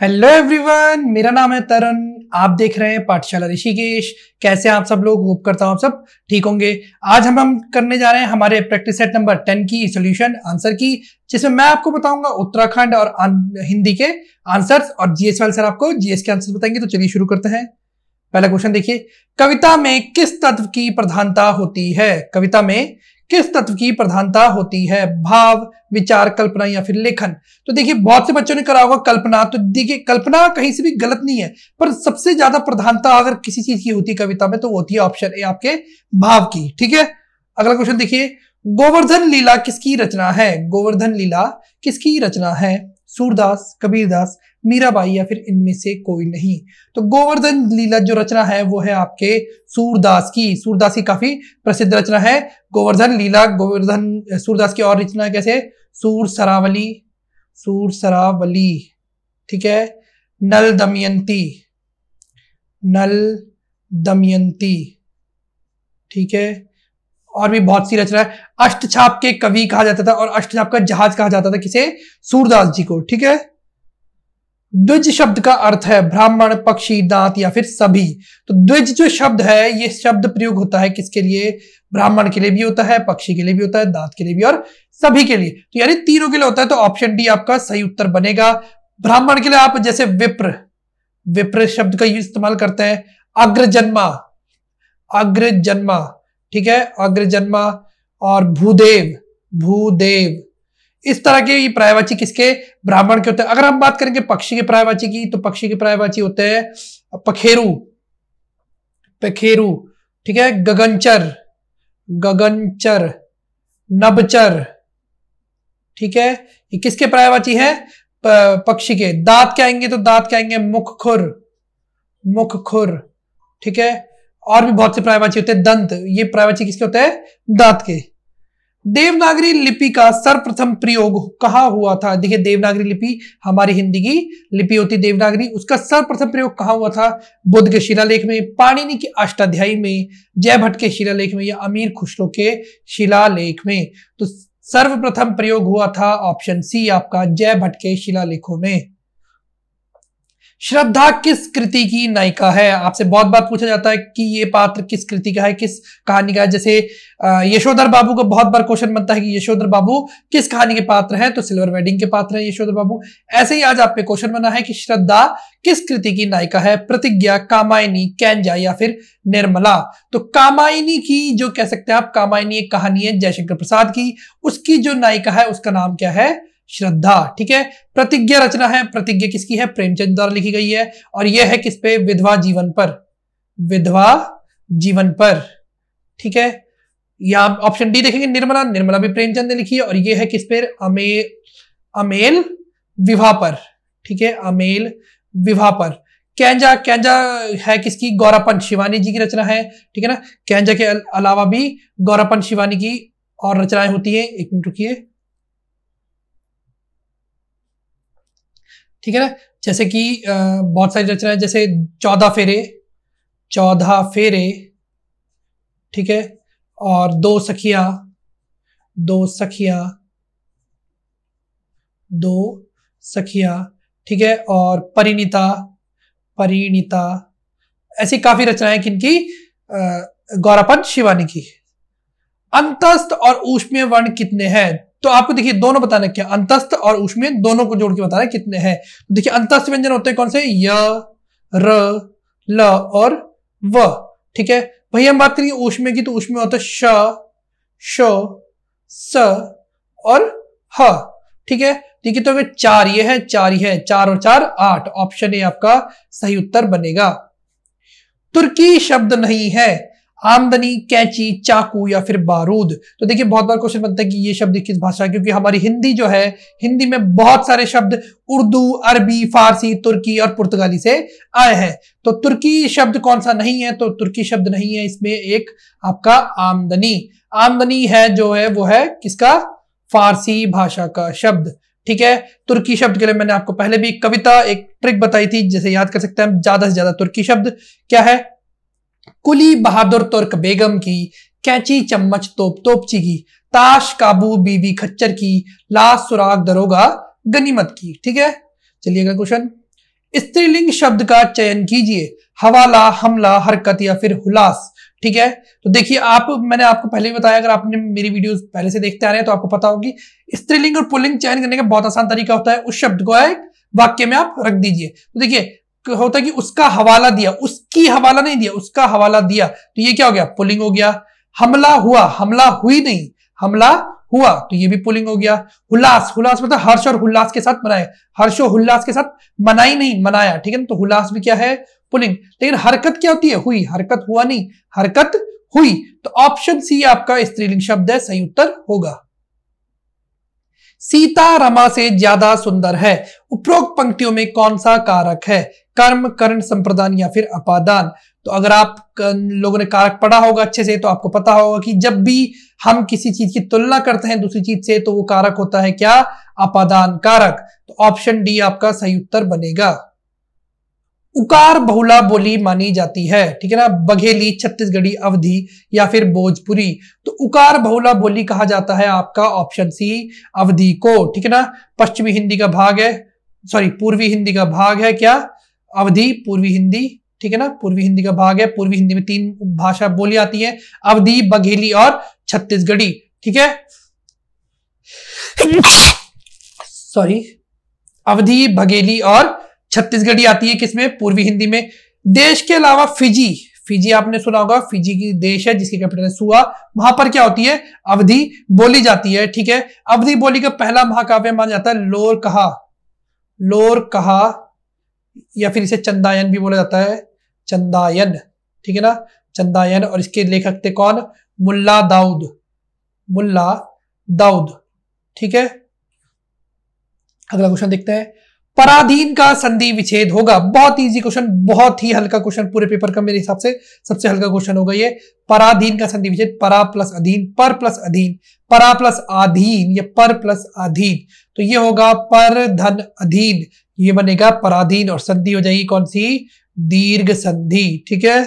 Hello everyone, मेरा नाम है तरन। आप देख रहे हैं पाठशाला ऋषिकेश। कैसे हैं आप सब लोग? होप करता हूं आप सब ठीक होंगे। आज हम करने जा रहे हैं हमारे प्रैक्टिस सेट नंबर 10 की सॉल्यूशन आंसर की, जिसमें मैं आपको बताऊंगा उत्तराखंड और हिंदी के आंसर्स और जीएस वाले सर आपको जीएस के आंसर बताएंगे। तो चलिए शुरू करते हैं। पहला क्वेश्चन देखिए, कविता में किस तत्व की प्रधानता होती है? कविता में किस तत्व की प्रधानता होती है? भाव, विचार, कल्पना या फिर लेखन? तो देखिए बहुत से बच्चों ने करा होगा कल्पना। तो देखिए कल्पना कहीं से भी गलत नहीं है, पर सबसे ज्यादा प्रधानता अगर किसी चीज की होती है कविता में तो वो होती है ऑप्शन ए आपके भाव की। ठीक है, अगला क्वेश्चन देखिए, गोवर्धन लीला किसकी रचना है? गोवर्धन लीला किसकी रचना है? सूरदास, कबीरदास, मीराबाई या फिर इनमें से कोई नहीं? तो गोवर्धन लीला जो रचना है वो है आपके सूरदास की। सूरदास की काफी प्रसिद्ध रचना है गोवर्धन लीला। गोवर्धन सूरदास की और रचना कैसे? सूर सरावली, सूर सरावली, ठीक है, नल दमयंती, नल दमयंती, ठीक है, और भी बहुत सी रचना है। अष्टछाप के कवि कहा जाता था और अष्टछाप का जहाज कहा जाता था किसे? सूरदास जी को। ठीक है, द्विज शब्द का अर्थ है ब्राह्मण, पक्षी, दांत या फिर सभी। तो द्विज जो शब्द है ये शब्द प्रयोग होता है किसके लिए? ब्राह्मण के लिए भी होता है, पक्षी के लिए भी होता है, दांत के लिए भी और सभी के लिए। तो यानी तीनों के लिए होता है। तो ऑप्शन डी आपका सही उत्तर बनेगा। ब्राह्मण के लिए आप जैसे विप्र, विप्र शब्द का इस्तेमाल करते हैं। अग्रजन्मा, अग्रजन्मा, ठीक है, अग्रजन्मा, और भूदेव, भूदेव, इस तरह के ये पर्यायवाची किसके? ब्राह्मण के होते हैं। अगर हम बात करेंगे पक्षी के पर्यायवाची की तो पक्षी के पर्यायवाची होते हैं पखेरु, पखेरु, ठीक है, गगनचर, गगनचर, नभचर, ठीक है, ये किसके पर्यायवाची है? पक्षी के। दांत क्या आएंगे? तो दांत क्या आएंगे? मुखखुर, मुखखुर, ठीक है, और भी बहुत से पर्यायवाची होते हैं। दंत, ये पर्यायवाची किसके होते हैं? दांत के। देवनागरी लिपि का सर्वप्रथम प्रयोग कहाँ हुआ था? देखिए देवनागरी लिपि हमारी हिंदी की लिपि होती है देवनागरी, उसका सर्वप्रथम प्रयोग कहाँ हुआ था? बुद्ध के शिलालेख में, पाणिनि के अष्टाध्यायी में, जयभट्ट के शिलालेख में या अमीर खुसरो के शिलालेख में? तो सर्वप्रथम प्रयोग हुआ था ऑप्शन सी आपका जयभट्ट के शिलालेखों में। श्रद्धा किस कृति की नायिका है? आपसे बहुत बार पूछा जाता है कि ये पात्र किस कृति का है, किस कहानी का है। जैसे यशोधर बाबू का बहुत बार क्वेश्चन बनता है कि यशोधर बाबू किस कहानी के पात्र हैं? तो सिल्वर वेडिंग के पात्र है यशोधर बाबू। ऐसे ही आज आप पे क्वेश्चन बना है कि श्रद्धा किस कृति की नायिका है? प्रतिज्ञा, कामायनी, कैंजा या फिर निर्मला? तो कामायनी की जो कह सकते हैं आप, कामायनी एक कहानी है जयशंकर प्रसाद की, उसकी जो नायिका है उसका नाम क्या है? श्रद्धा। ठीक है, प्रतिज्ञा रचना है, प्रतिज्ञा किसकी है? प्रेमचंद द्वारा लिखी गई है और यह है किस पे? विधवा जीवन पर, विधवा जीवन पर, ठीक है। यहां ऑप्शन डी देखेंगे निर्मला, निर्मला भी प्रेमचंद ने लिखी है और यह है किस पे? अमेल विवाह पर, ठीक है, अमेल विवाह पर। कैंजा, कैंजा है किसकी? गौरापन शिवानी जी की रचना है, ठीक है ना। कैंजा के अलावा भी गौरापन शिवानी की और रचनाएं होती है। एक मिनट रुकिए, ठीक है ना, जैसे कि बहुत सारी रचनाएं, जैसे 14 फेरे, 14 फेरे, ठीक है, और दो सखिया, दो सखिया, दो सखिया, ठीक है, और परिणीता, परिणीता, ऐसी काफी रचनाएं किनकी? गौरापन शिवानी की। अंतस्थ और ऊष्मीय वर्ण कितने हैं? तो आपको देखिए दोनों बताना क्या, अंतस्थ और ऊष्मीय दोनों को जोड़ के बताना है कितने हैं। तो देखिए अंतस्थ व्यंजन होते हैं कौन से? य, र, ल और व, ठीक है। वही हम बात करेंगे ऊष्मीय की, तो ऊष्मीय होता है श, श, स और ह, ठीक है। देखिए तो अगर चार ये है, चार ही है, 4 और 4 8, ऑप्शन ए आपका सही उत्तर बनेगा। तुर्की शब्द नहीं है, आमदनी, कैंची, चाकू या फिर बारूद? तो देखिए बहुत बार क्वेश्चन बनता है कि ये शब्द किस भाषा है, क्योंकि हमारी हिंदी जो है, हिंदी में बहुत सारे शब्द उर्दू, अरबी, फारसी, तुर्की और पुर्तगाली से आए हैं। तो तुर्की शब्द कौन सा नहीं है? तो तुर्की शब्द नहीं है इसमें एक आपका आमदनी। आमदनी है जो है वो है किसका? फारसी भाषा का शब्द, ठीक है। तुर्की शब्द के लिए मैंने आपको पहले भी कविता एक ट्रिक बताई थी, जैसे याद कर सकते हैं हम। ज्यादा से ज्यादा तुर्की शब्द क्या है? कुली बहादुर तुर्क बेगम की, कैंची चम्मच तोप तोपची की, ताश काबू बीवी खच्चर की, लाश सुराग दरोगा गनीमत की, ठीक है। चलिए अगला क्वेश्चन, स्त्रीलिंग शब्द का चयन कीजिए, हवाला, हमला, हरकत या फिर हुलास। ठीक है, तो देखिए मैंने आपको पहले भी बताया, अगर आपने मेरी वीडियोस पहले से देखते आ रहे हैं तो आपको पता होगी स्त्रीलिंग और पुल्लिंग चयन करने का बहुत आसान तरीका होता है, उस शब्द को एक वाक्य में आप रख दीजिए। तो देखिए होता है कि उसका हवाला दिया, उसकी हवाला नहीं दिया, उसका हवाला दिया, तो ये क्या हो गया, पुल्लिंग हो गया। हमला हुआ, हमला हुई नहीं, हमला हुआ, तो ये भी पुल्लिंग हो गया। हुलास, हुलास मतलब हर्ष और उल्लास के साथ मनाया, हर्ष और उल्लास के साथ मनाई नहीं, मनाया। ठीक है ना, तो हुलास भी क्या है, पुल्लिंग। लेकिन हरकत क्या होती है, हुई, हरकत हुआ नहीं, हरकत हुई। तो ऑप्शन सी आपका स्त्रीलिंग शब्द है, सही उत्तर होगा। सीता रमा से ज्यादा सुंदर है, उपरोक्त पंक्तियों में कौन सा कारक है, कर्म, कर्ण, संप्रदान या फिर अपादान। तो अगर आप लोगों ने कारक पढ़ा होगा अच्छे से तो आपको पता होगा कि जब भी हम किसी चीज की तुलना करते हैं दूसरी चीज से तो वो कारक होता है क्या, अपादान कारक। तो ऑप्शन डी आपका सही उत्तर बनेगा। उकार बहुला बोली मानी जाती है, ठीक है ना, बघेली, छत्तीसगढ़ी, अवधी या फिर भोजपुरी। तो उकार बहुला बोली कहा जाता है आपका ऑप्शन सी, अवधी को। ठीक है ना, पश्चिमी हिंदी का भाग है, सॉरी पूर्वी हिंदी का भाग है क्या, अवधी, पूर्वी हिंदी। ठीक है ना, पूर्वी हिंदी का भाग है। पूर्वी हिंदी में 3 भाषा बोली आती है, अवधी, बघेली और छत्तीसगढ़ी। ठीक है, सॉरी, अवधी, बघेली और छत्तीसगढ़ी आती है किसमें, पूर्वी हिंदी में। देश के अलावा फिजी, फिजी आपने सुना होगा, फिजी की देश है जिसकी कैपिटल है सुआ, वहां पर क्या होती है, अवधी बोली जाती है। ठीक है, अवधी बोली का पहला महाकाव्य माना जाता है लोर कहा, लोर कहा या फिर इसे चंदायन भी बोला जाता है, चंदायन। ठीक है ना, चंदायन। और इसके लेखक थे कौन, मुल्ला दाऊद, मुल्ला दाऊद। ठीक है, अगला क्वेश्चन देखते हैं। पराधीन का संधि विच्छेद होगा, बहुत इजी क्वेश्चन, बहुत ही हल्का क्वेश्चन, पूरे पेपर का मेरे हिसाब से सबसे हल्का क्वेश्चन होगा ये। पराधीन का संधि विच्छेद, परा प्लस अधीन, पर प्लस अधीन, परा प्लस आधीन या पर प्लस अधीन। तो ये होगा पर धन अधीन, ये बनेगा पराधीन और संधि हो जाएगी कौन सी, दीर्घ संधि। ठीक है,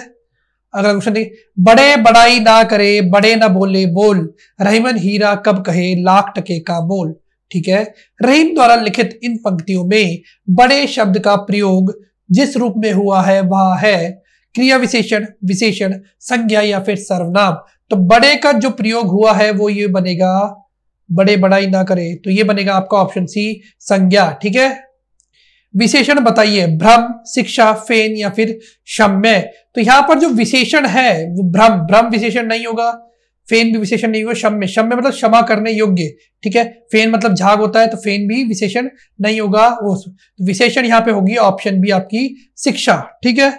अगला क्वेश्चन देखिए। बड़े बड़ाई ना करे, बड़े ना बोले बोल, रहीमन हीरा कब कहे, लाख टके का मोल। ठीक है, रहीम द्वारा लिखित इन पंक्तियों में बड़े शब्द का प्रयोग जिस रूप में हुआ है वह है क्रिया विशेषण, विशेषण, संज्ञा या फिर सर्वनाम। तो बड़े का जो प्रयोग हुआ है वो ये बनेगा, बड़े बड़ाई ना करे, तो ये बनेगा आपका ऑप्शन सी, संज्ञा। ठीक है, विशेषण बताइए, भ्रम, शिक्षा, फेन या फिर क्षम्य। तो यहां पर जो विशेषण है वो भ्रम, भ्रम विशेषण नहीं होगा, फेन भी विशेषण नहीं होगा, क्षम्य, क्षम्य मतलब क्षमा करने योग्य। ठीक है, फेन मतलब झाग होता है तो फेन भी विशेषण नहीं होगा, वो विशेषण यहां पे होगी ऑप्शन बी आपकी, शिक्षा। ठीक है,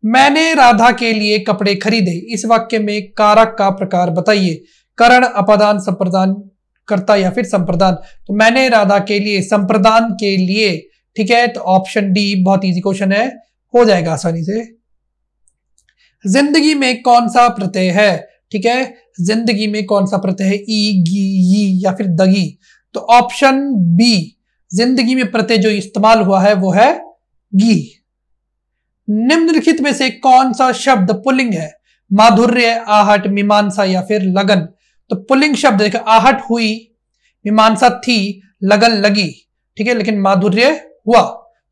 मैंने राधा के लिए कपड़े खरीदे, इस वाक्य में कारक का प्रकार बताइए, करण, अपादान, संप्रदान, कर्ता या फिर संप्रदान। तो मैंने राधा के लिए, संप्रदान के लिए। ठीक है, तो ऑप्शन डी बहुत इजी क्वेश्चन है, हो जाएगा आसानी से। जिंदगी में कौन सा प्रत्यय है, ठीक है, जिंदगी में कौन सा प्रत्यय है, ई, गी, यी या फिर दगी। तो ऑप्शन बी, जिंदगी में प्रत्यय जो इस्तेमाल हुआ है वो है गी। निम्नलिखित में से कौन सा शब्द पुल्लिंग है, माधुर्य, आहट, मीमांसा या फिर लगन। तो पुल्लिंग शब्द देखो, आहट हुई, मीमांसा थी, लगन लगी। ठीक है, लेकिन माधुर्य हुआ,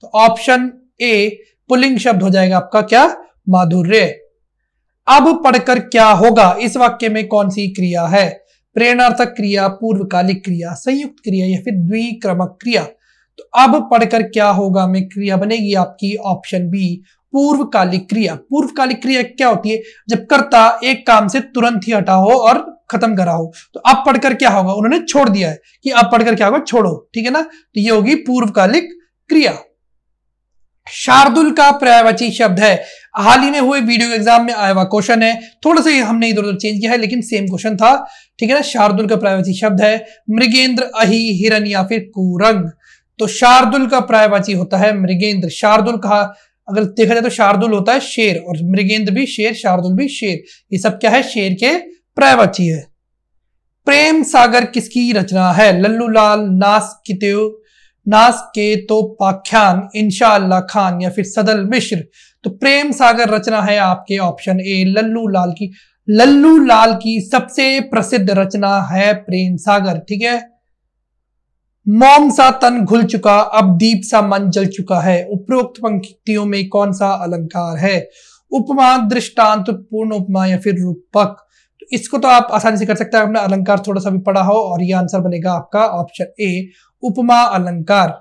तो ऑप्शन ए पुल्लिंग शब्द हो जाएगा आपका क्या, माधुर्य। अब पढ़कर क्या होगा, इस वाक्य में कौन सी क्रिया है, प्रेरणार्थक क्रिया, पूर्वकालिक क्रिया, संयुक्त क्रिया या फिर द्विक्रमक क्रिया। तो अब पढ़कर क्या होगा में क्रिया बनेगी आपकी ऑप्शन बी, पूर्वकालिक क्रिया। पूर्वकालिक क्रिया क्या होती है, जब कर्ता एक काम से तुरंत ही हटा हो और खत्म करा हो। तो अब पढ़कर क्या होगा, उन्होंने छोड़ दिया है कि अब पढ़कर क्या होगा, छोड़ो। ठीक है ना, तो ये होगी पूर्वकालिक क्रिया। शार्दुल का पर्यायवाची शब्द है, हाल ही में हुए वीडियो एग्जाम में आया हुआ क्वेश्चन है, थोड़ा सा हमने इधर उधर चेंज किया है लेकिन सेम क्वेश्चन था। ठीक है ना, शार्दुल का पर्यायवाची शब्द है मृगेंद्र, अहि, हिरन या फिर कुरंग। तो शार्दुल का पर्यायवाची होता है मृगेंद्र। शार्दुल का अगर देखा जाए तो शार्दुल होता है शेर, और मृगेंद्र भी शेर, शार्दुल भी शेर, ये सब क्या है, शेर के पर्यायवाची है। प्रेम सागर किसकी रचना है, लल्लू लाल, नासकेतोपाख्यान, इंशाअल्लाह खान या फिर सदल मिश्र। तो प्रेम सागर रचना है आपके ऑप्शन ए, लल्लू लाल की। लल्लू लाल की सबसे प्रसिद्ध रचना है प्रेम सागर। ठीक है, मोम सा तन घुल चुका, अब दीप सा मन जल चुका है। उपरोक्त पंक्तियों में कौन सा अलंकार है? उपमा, दृष्टांत, पूर्ण उपमा या फिर रूपक। तो इसको तो आप आसानी से कर सकते हैं, आपने अलंकार थोड़ा सा भी पढ़ा हो, और ये आंसर बनेगा आपका ऑप्शन ए, उपमा अलंकार।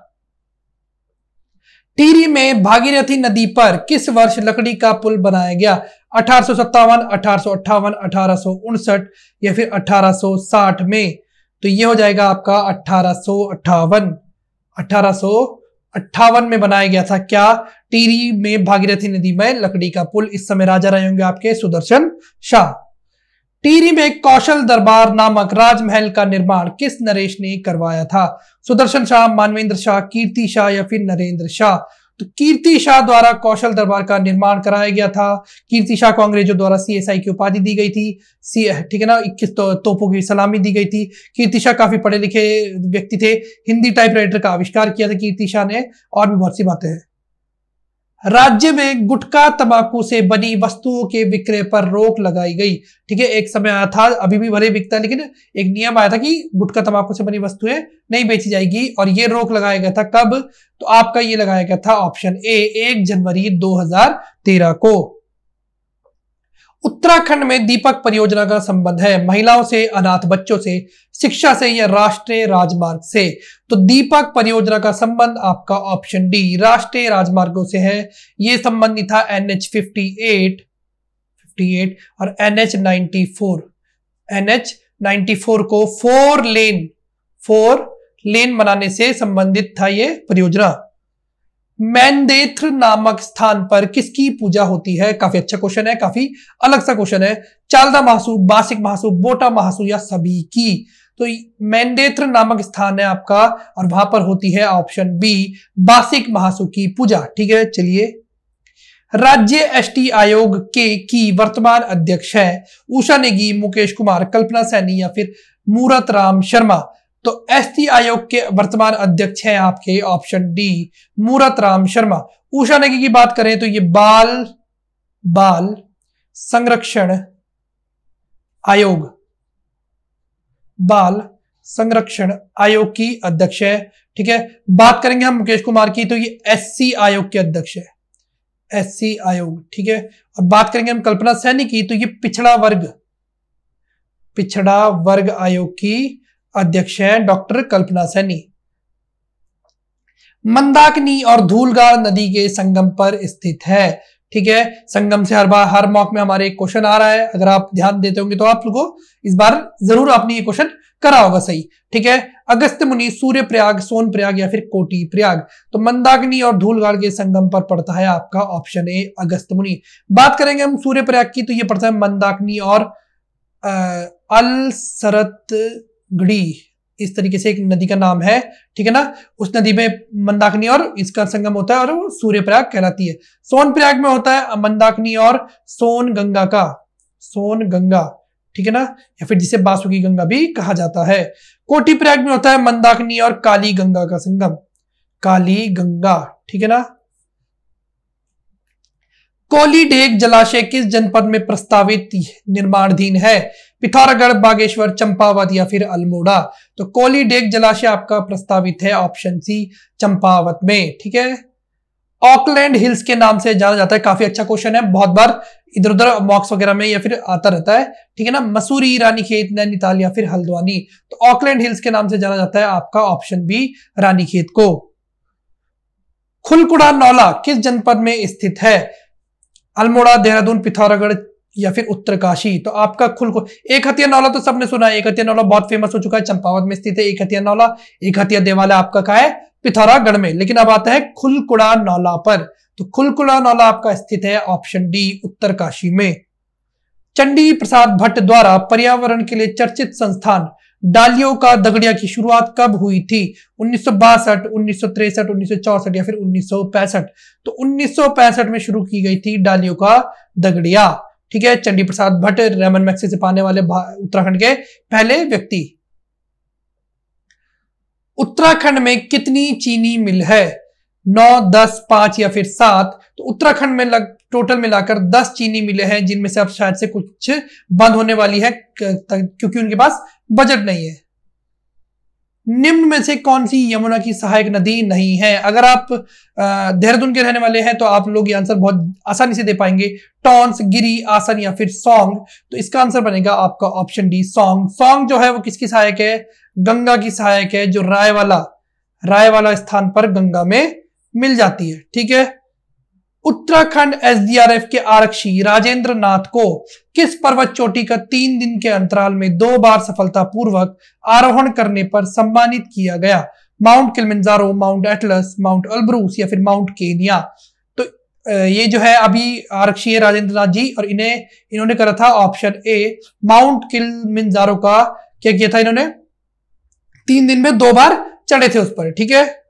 टिहरी में भागीरथी नदी पर किस वर्ष लकड़ी का पुल बनाया गया? 1857, 1858, 1859 या फिर 1860 में। तो ये हो जाएगा आपका 1858। 1858 में बनाया गया था क्या? टिहरी में भागीरथी नदी में लकड़ी का पुल। इस समय राजा रहे होंगे आपके सुदर्शन शाह। टिहरी में कौशल दरबार नामक राजमहल का निर्माण किस नरेश ने करवाया था? सुदर्शन शाह, मानवेंद्र शाह, कीर्ति शाह या फिर नरेंद्र शाह। तो कीर्ति शाह द्वारा कौशल दरबार का निर्माण कराया गया था। कीर्ति शाह को अंग्रेजों द्वारा CSI की उपाधि दी गई थी, ठीक है ना, 21 तोपों की सलामी दी गई थी। कीर्ति शाह काफी पढ़े लिखे व्यक्ति थे। हिंदी टाइपराइटर का आविष्कार किया था कीर्ति शाह ने, और भी बहुत सी बातें हैं। राज्य में गुटखा तंबाकू से बनी वस्तुओं के विक्रय पर रोक लगाई गई। ठीक है, एक समय आया था, अभी भी भले बिकता है, लेकिन एक नियम आया था कि गुटखा तंबाकू से बनी वस्तुएं नहीं बेची जाएगी, और ये रोक लगाया गया था कब? तो आपका ये लगाया गया था ऑप्शन ए, 1 जनवरी 2013 को। उत्तराखंड में दीपक परियोजना का संबंध है महिलाओं से, अनाथ बच्चों से, शिक्षा से या राष्ट्रीय राजमार्ग से? तो दीपक परियोजना का संबंध आपका ऑप्शन डी, राष्ट्रीय राजमार्गों से है। यह संबंधित था NH58 और NH94। NH94 को 4 लेन बनाने से संबंधित था यह परियोजना। मैनदेत्र नामक स्थान पर किसकी पूजा होती है? काफी अच्छा क्वेश्चन है, काफी अलग सा क्वेश्चन है। चालदा महासू, बासिक महासू, बोटा महासू या सभी की? तो मैनदेत्र नामक स्थान है आपका, और वहां पर होती है ऑप्शन बी, बासिक महासू की पूजा। ठीक है, चलिए। राज्य ST आयोग की वर्तमान अध्यक्ष है उषा नेगी, मुकेश कुमार, कल्पना सैनी या फिर मूरत राम शर्मा? तो ST आयोग के वर्तमान अध्यक्ष हैं आपके ऑप्शन डी, मूरत राम शर्मा। उषा नेगी की बात करें तो ये बाल संरक्षण आयोग की अध्यक्ष है। ठीक है, बात करेंगे हम मुकेश कुमार की तो ये SC आयोग के अध्यक्ष है, SC आयोग। ठीक है, और बात करेंगे हम कल्पना सैनी की तो ये पिछड़ा वर्ग आयोग की अध्यक्ष हैं डॉक्टर कल्पना सैनी। मंदाकिनी और धूलगाड़ नदी के संगम पर स्थित है। ठीक है, संगम से हर मॉक में हमारे एक क्वेश्चन आ रहा है, अगर आप ध्यान देते होंगे तो आप लोगों को इस बार जरूर आपने ये क्वेश्चन करा होगा सही। ठीक है, अगस्त्य मुनि, सूर्य प्रयाग, सोन प्रयाग या फिर कोटी प्रयाग? तो मंदाकिनी और धूलगाड़ के संगम पर पड़ता है आपका ऑप्शन ए, अगस्त्य मुनि। बात करेंगे हम सूर्य प्रयाग की तो ये पड़ता है मंदाकिनी और अलसरतगढ़ी, इस तरीके से एक नदी का नाम है। ठीक है ना, उस नदी में मंदाकिनी और इसका संगम होता है और वो सूर्य प्रयाग कहलाती है। सोन प्रयाग में होता है मंदाकिनी और सोन गंगा। ठीक है ना, या फिर जिसे बासुकी गंगा भी कहा जाता है। कोटी प्रयाग में होता है मंदाकिनी और काली गंगा का संगम, काली गंगा। ठीक है ना। कोलीडेग जलाशय किस जनपद में प्रस्तावित निर्माणाधीन है? पिथौरागढ़, बागेश्वर, चंपावत या फिर अल्मोड़ा? तो कोलीडेग जलाशय आपका प्रस्तावित है ऑप्शन सी, चंपावत में। ठीक है, ऑकलैंड हिल्स के नाम से जाना जाता है। काफी अच्छा क्वेश्चन है, बहुत बार इधर उधर मॉक्स वगैरह में या फिर आता रहता है। ठीक है ना, मसूरी, रानीखेत, नैनीताल या फिर हल्द्वानी? तो ऑकलैंड हिल्स के नाम से जाना जाता है आपका ऑप्शन बी, रानीखेत को। खुलकुड़ा नौला किस जनपद में स्थित है? अल्मोड़ा, देहरादून, पिथौरागढ़ या फिर उत्तरकाशी? तो आपका एक हथिया नौला तो सबने सुना है, एक हथिया नौला बहुत फेमस हो चुका है, चंपावत में स्थित है एक हथिया नौला। एक हथिया देवालय आपका कहा है? पिथौरागढ़ में। लेकिन अब आता है खुलकुड़ा नौला पर, तो खुलकुड़ा नौला आपका स्थित है ऑप्शन डी, उत्तरकाशी में। चंडी प्रसाद भट्ट द्वारा पर्यावरण के लिए चर्चित संस्थान डालियों का दगड़िया की शुरुआत कब हुई थी? 1962, 1963, 1964 या फिर 1965? तो 1965 में शुरू की गई थी डालियों का दगड़िया। ठीक है, चंडी प्रसाद भट्ट रेमन मैग्सेसे से पाने वाले उत्तराखंड के पहले व्यक्ति। उत्तराखंड में कितनी चीनी मिल है? 9, 10, 5 या फिर 7? तो उत्तराखंड में टोटल मिलाकर 10 चीनी मिले हैं, जिनमें से अब शायद से कुछ बंद होने वाली है क्योंकि उनके पास बजट नहीं है। निम्न में से कौन सी यमुना की सहायक नदी नहीं है? अगर आप देहरादून के रहने वाले हैं तो आप लोग ये आंसर बहुत आसानी से दे पाएंगे। टॉन्स, गिरी, आसन या फिर सौंग। तो इसका आंसर बनेगा आपका ऑप्शन डी, सौंग। सौंग जो है वो किसकी सहायक है? गंगा की सहायक है, जो राय वाला स्थान पर गंगा में मिल जाती है। ठीक है। उत्तराखंड एसडीआरएफ के आरक्षी राजेंद्र नाथ को किस पर्वत चोटी का 3 दिन के अंतराल में 2 बार सफलतापूर्वक आरोहण करने पर सम्मानित किया गया? Mount Kilimanjaro, Mount Atlas, Mount Elbrus या फिर माउंट केनिया। तो ये जो है अभी आरक्षी है राजेंद्र नाथ जी, और इन्होंने करा था ऑप्शन ए, माउंट किलिमंजारो का क्या किया था इन्होंने? 3 दिन में 2 बार चढ़े थे उस पर। ठीक है।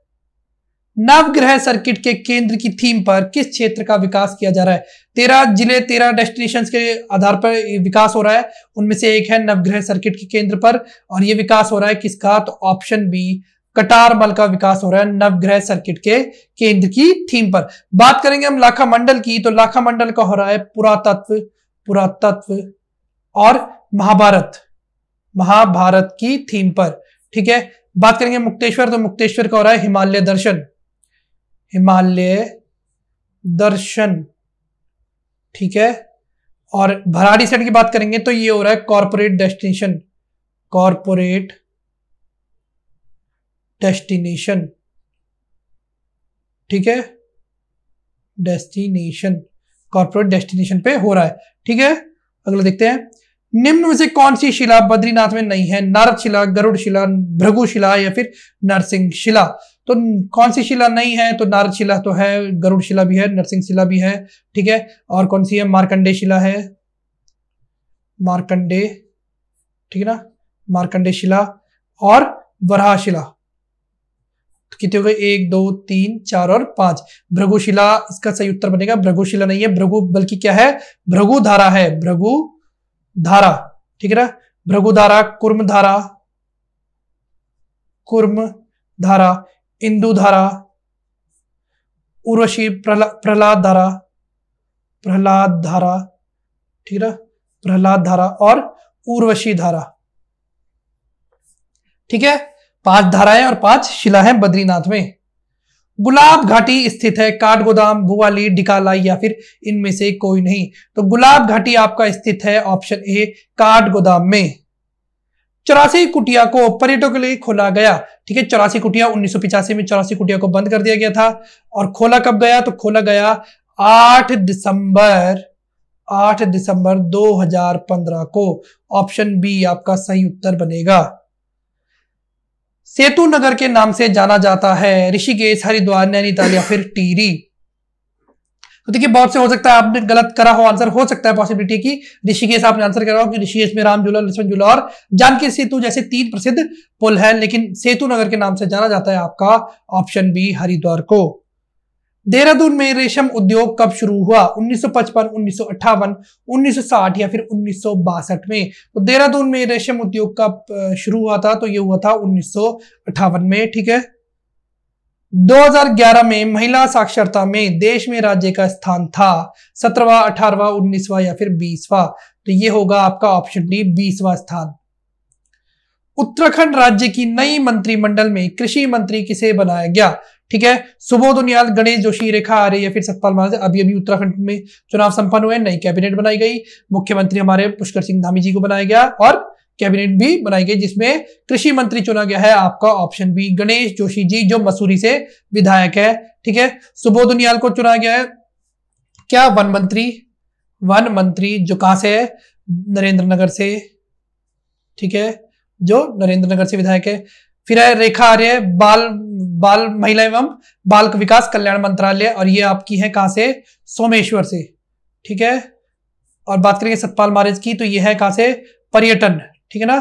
नवग्रह सर्किट के केंद्र की थीम पर किस क्षेत्र का विकास किया जा रहा है? 13 जिले 13 डेस्टिनेशंस के आधार पर विकास हो रहा है, उनमें से एक है नवग्रह सर्किट के केंद्र पर, और यह विकास हो रहा है किसका? तो ऑप्शन बी, कटारमल का विकास हो रहा है नवग्रह सर्किट के केंद्र की थीम पर। बात करेंगे हम लाखा मंडल की, तो लाखा मंडल का हो रहा है पुरातत्व और महाभारत की थीम पर। ठीक है। बात करेंगे मुक्तेश्वर, तो मुक्तेश्वर का हो रहा है हिमालय दर्शन। ठीक है। और भराड़ी सेट की बात करेंगे तो ये हो रहा है कॉर्पोरेट डेस्टिनेशन। ठीक है। कॉर्पोरेट डेस्टिनेशन पे हो रहा है। ठीक है। अगला देखते हैं। निम्न में से कौन सी शिला बद्रीनाथ में नहीं है? नारद शिला, गरुड़ शिला, भृगु शिला या फिर नरसिंह शिला। तो कौन सी शिला नहीं है? तो नारद शिला तो है, गरुड़ शिला भी है, नरसिंह शिला भी है। ठीक है। और कौन सी है? मार्कंडे शिला है, ठीक है ना, मार्कंडे शिला और वराह शिला। तो कितने हो गए? 1 2 3 4 और 5। भृगुशिला इसका सही उत्तर बनेगा। भृगुशिला नहीं है, भृगु बल्कि क्या है? भृगुधारा है, भृगुधारा। ठीक है ना। भृगुधारा, कुर्मधारा, इंदुधारा, उर्वशी, प्रहलाद धारा। ठीक है ना, प्रहलाद धारा और उर्वशी धारा। ठीक है। 5 धाराएं और 5 शिला है बद्रीनाथ में। गुलाब घाटी स्थित है काठगोदाम, भुवाली, डिकाला या फिर इनमें से कोई नहीं। तो गुलाब घाटी आपका स्थित है ऑप्शन ए, काठगोदाम में। 84 कुटिया को पर्यटकों के लिए खोला गया। ठीक है। 84 कुटिया 1985 में 84 कुटिया को बंद कर दिया गया था। और खोला कब गया? तो खोला गया 8 दिसंबर 2015 को। ऑप्शन बी आपका सही उत्तर बनेगा। सेतु नगर के नाम से जाना जाता है ऋषिकेश, हरिद्वार, नैनीताल या फिर टिहरी। तो देखिए बहुत से हो सकता है आपने गलत करा हो आंसर, हो सकता है पॉसिबिलिटी की ऋषिकेश आपने आंसर करा हो कि ऋषिकेश में राम झूला, लक्ष्मण झूला और जानकी सेतु जैसे 3 प्रसिद्ध पुल है, लेकिन सेतु नगर के नाम से जाना जाता है आपका ऑप्शन बी, हरिद्वार को। देहरादून में रेशम उद्योग कब शुरू हुआ? 1955, 1958, 1960 या फिर 1962 में। तो देहरादून में रेशम उद्योग कब शुरू हुआ था? तो ये हुआ था 1958 में। ठीक है। 2011 में महिला साक्षरता में देश में राज्य का स्थान था 17वां, 18वां, 19वां या फिर 20वां। तो ये होगा आपका ऑप्शन डी, 20वां स्थान। उत्तराखंड राज्य की नई मंत्रिमंडल में कृषि मंत्री किसे बनाया गया? ठीक है। सुबोध उनियाल, गणेश जोशी, रेखा आर्य या फिर सतपाल महाराज। अभी उत्तराखंड में चुनाव संपन्न हुए, नई कैबिनेट बनाई गई, मुख्यमंत्री हमारे पुष्कर सिंह धामी जी को बनाया गया और कैबिनेट भी बनाई गई, जिसमें कृषि मंत्री चुना गया है आपका ऑप्शन बी, गणेश जोशी जी, जो मसूरी से विधायक है। ठीक है। सुबोध उनियाल को चुना गया है क्या? वन मंत्री, जो कहां से है? नरेंद्र नगर से। ठीक है। जो नरेंद्र नगर से विधायक है। फिर है रेखा आर्य, बाल महिला एवं बाल विकास कल्याण मंत्रालय, और ये आपकी है कहां से? सोमेश्वर से। ठीक है। और बात करेंगे सतपाल महाराज की, तो ये है कहां से? पर्यटन। ठीक है ना,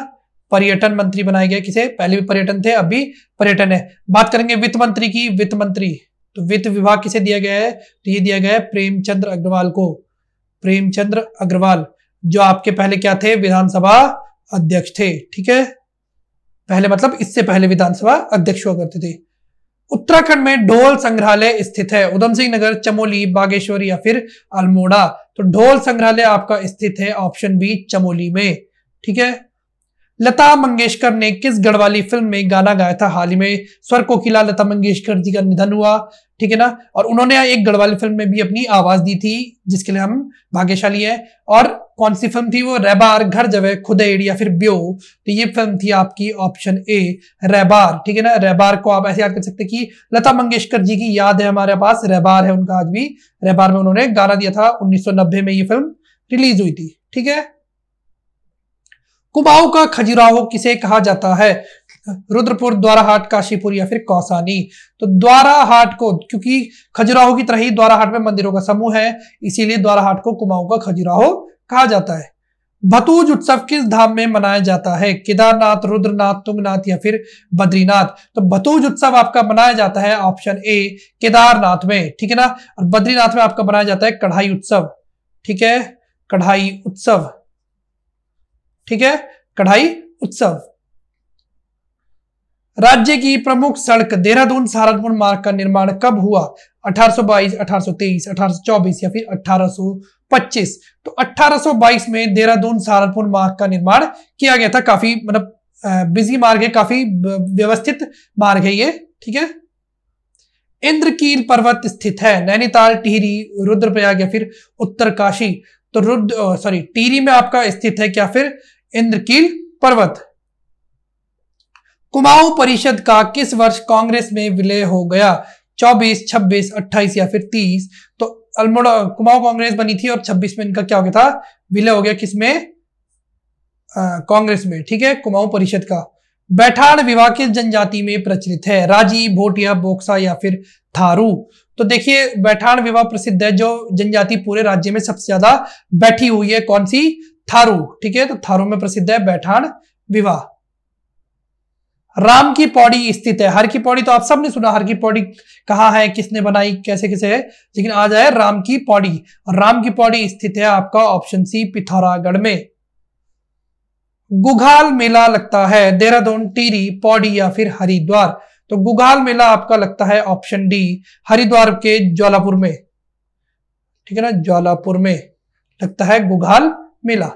पर्यटन मंत्री बनाए गए। किसे? पहले भी पर्यटन थे, अभी पर्यटन है। बात करेंगे वित्त मंत्री की, वित्त मंत्री, तो वित्त विभाग किसे दिया गया है? तो ये दिया गया है प्रेमचंद्र अग्रवाल को। प्रेमचंद्र अग्रवाल जो आपके पहले क्या थे? विधानसभा अध्यक्ष थे। ठीक है। पहले मतलब इससे पहले विधानसभा अध्यक्ष हुआ करते थे। उत्तराखंड में ढोल संग्रहालय स्थित है उधम सिंह नगर, चमोली, बागेश्वर या फिर अल्मोड़ा। तो ढोल संग्रहालय आपका स्थित है ऑप्शन बी, चमोली में। ठीक है। लता मंगेशकर ने किस गढ़वाली फिल्म में गाना गाया था? हाल ही में स्वर कोकिला लता मंगेशकर जी का निधन हुआ, ठीक है ना, और उन्होंने एक गढ़वाली फिल्म में भी अपनी आवाज दी थी, जिसके लिए हम भाग्यशाली है। और कौन सी फिल्म थी वो? रैबार, घर जवे, खुदेड़ या फिर ब्यो। तो ये फिल्म थी आपकी ऑप्शन ए रैबार, ठीक है ना। रैबार को आप ऐसे याद कर सकते कि लता मंगेशकर जी की याद है हमारे पास, रैबार है उनका आज भी। रैबार में उन्होंने गाना दिया था, 1990 में ये फिल्म रिलीज हुई थी, ठीक है। कुमाऊं का खजुराहो किसे कहा जाता है? रुद्रपुर, द्वाराहाट, काशीपुर या फिर कौसानी। तो द्वाराहाट को, क्योंकि खजुराहो की तरह ही द्वाराहाट में मंदिरों का समूह है, इसीलिए द्वाराहाट को कुमाऊं का खजुराहो कहा जाता है। भतूज उत्सव किस धाम में मनाया जाता है? केदारनाथ, रुद्रनाथ, तुंगनाथ या फिर बद्रीनाथ। तो भतूज उत्सव आपका मनाया जाता है ऑप्शन ए केदारनाथ में, ठीक है ना। और बद्रीनाथ में आपका मनाया जाता है कढ़ाई उत्सव, ठीक है, कढ़ाई उत्सव, ठीक है, कढ़ाई उत्सव। राज्य की प्रमुख सड़क देहरादून सहारनपुर मार्ग का निर्माण कब हुआ? 1822, 1823, 1824 या फिर 1825। तो 1822 में देहरादून सहारनपुर मार्ग का निर्माण किया गया था। काफी मतलब बिजी मार्ग है, काफी व्यवस्थित मार्ग है ये, ठीक है। इंद्रकील पर्वत स्थित है नैनीताल, टिहरी, रुद्रप्रयाग या फिर उत्तरकाशी। तो टिहरी में आपका स्थित है क्या? फिर इंद्रकील पर्वत। कुमाऊं परिषद का किस वर्ष कांग्रेस में विलय हो गया? 24, 26, 28 या फिर 30। तो अल्मोड़ा कुमाऊं कांग्रेस बनी थी और 26 में इनका क्या हो गया था? विलय हो गया। किसमें? कांग्रेस में, ठीक है, कुमाऊं परिषद का। बैठाड़ विवाह किस जनजाति में प्रचलित है? राजी, भोटिया, बोक्सा या फिर थारू। तो देखिए बैठाड़ विवाह प्रसिद्ध है, जो जनजाति पूरे राज्य में सबसे ज्यादा बैठी हुई है, कौन सी? थारू, ठीक है। तो थारू में प्रसिद्ध है बैठाड़ विवाह। राम की पौड़ी स्थित है। हर की पौड़ी तो आप सबने सुना, हर की पौड़ी कहाँ है, किसने बनाई, कैसे कैसे है, लेकिन आज है राम की पौड़ी। और राम की पौड़ी स्थित है आपका ऑप्शन सी पिथौरागढ़ में। गुघाल मेला लगता है देहरादून, टिहरी, पौड़ी या फिर हरिद्वार। तो गुघाल मेला आपका लगता है ऑप्शन डी हरिद्वार के ज्वालापुर में, ठीक है ना, ज्वालापुर में लगता है गुघाल मेला।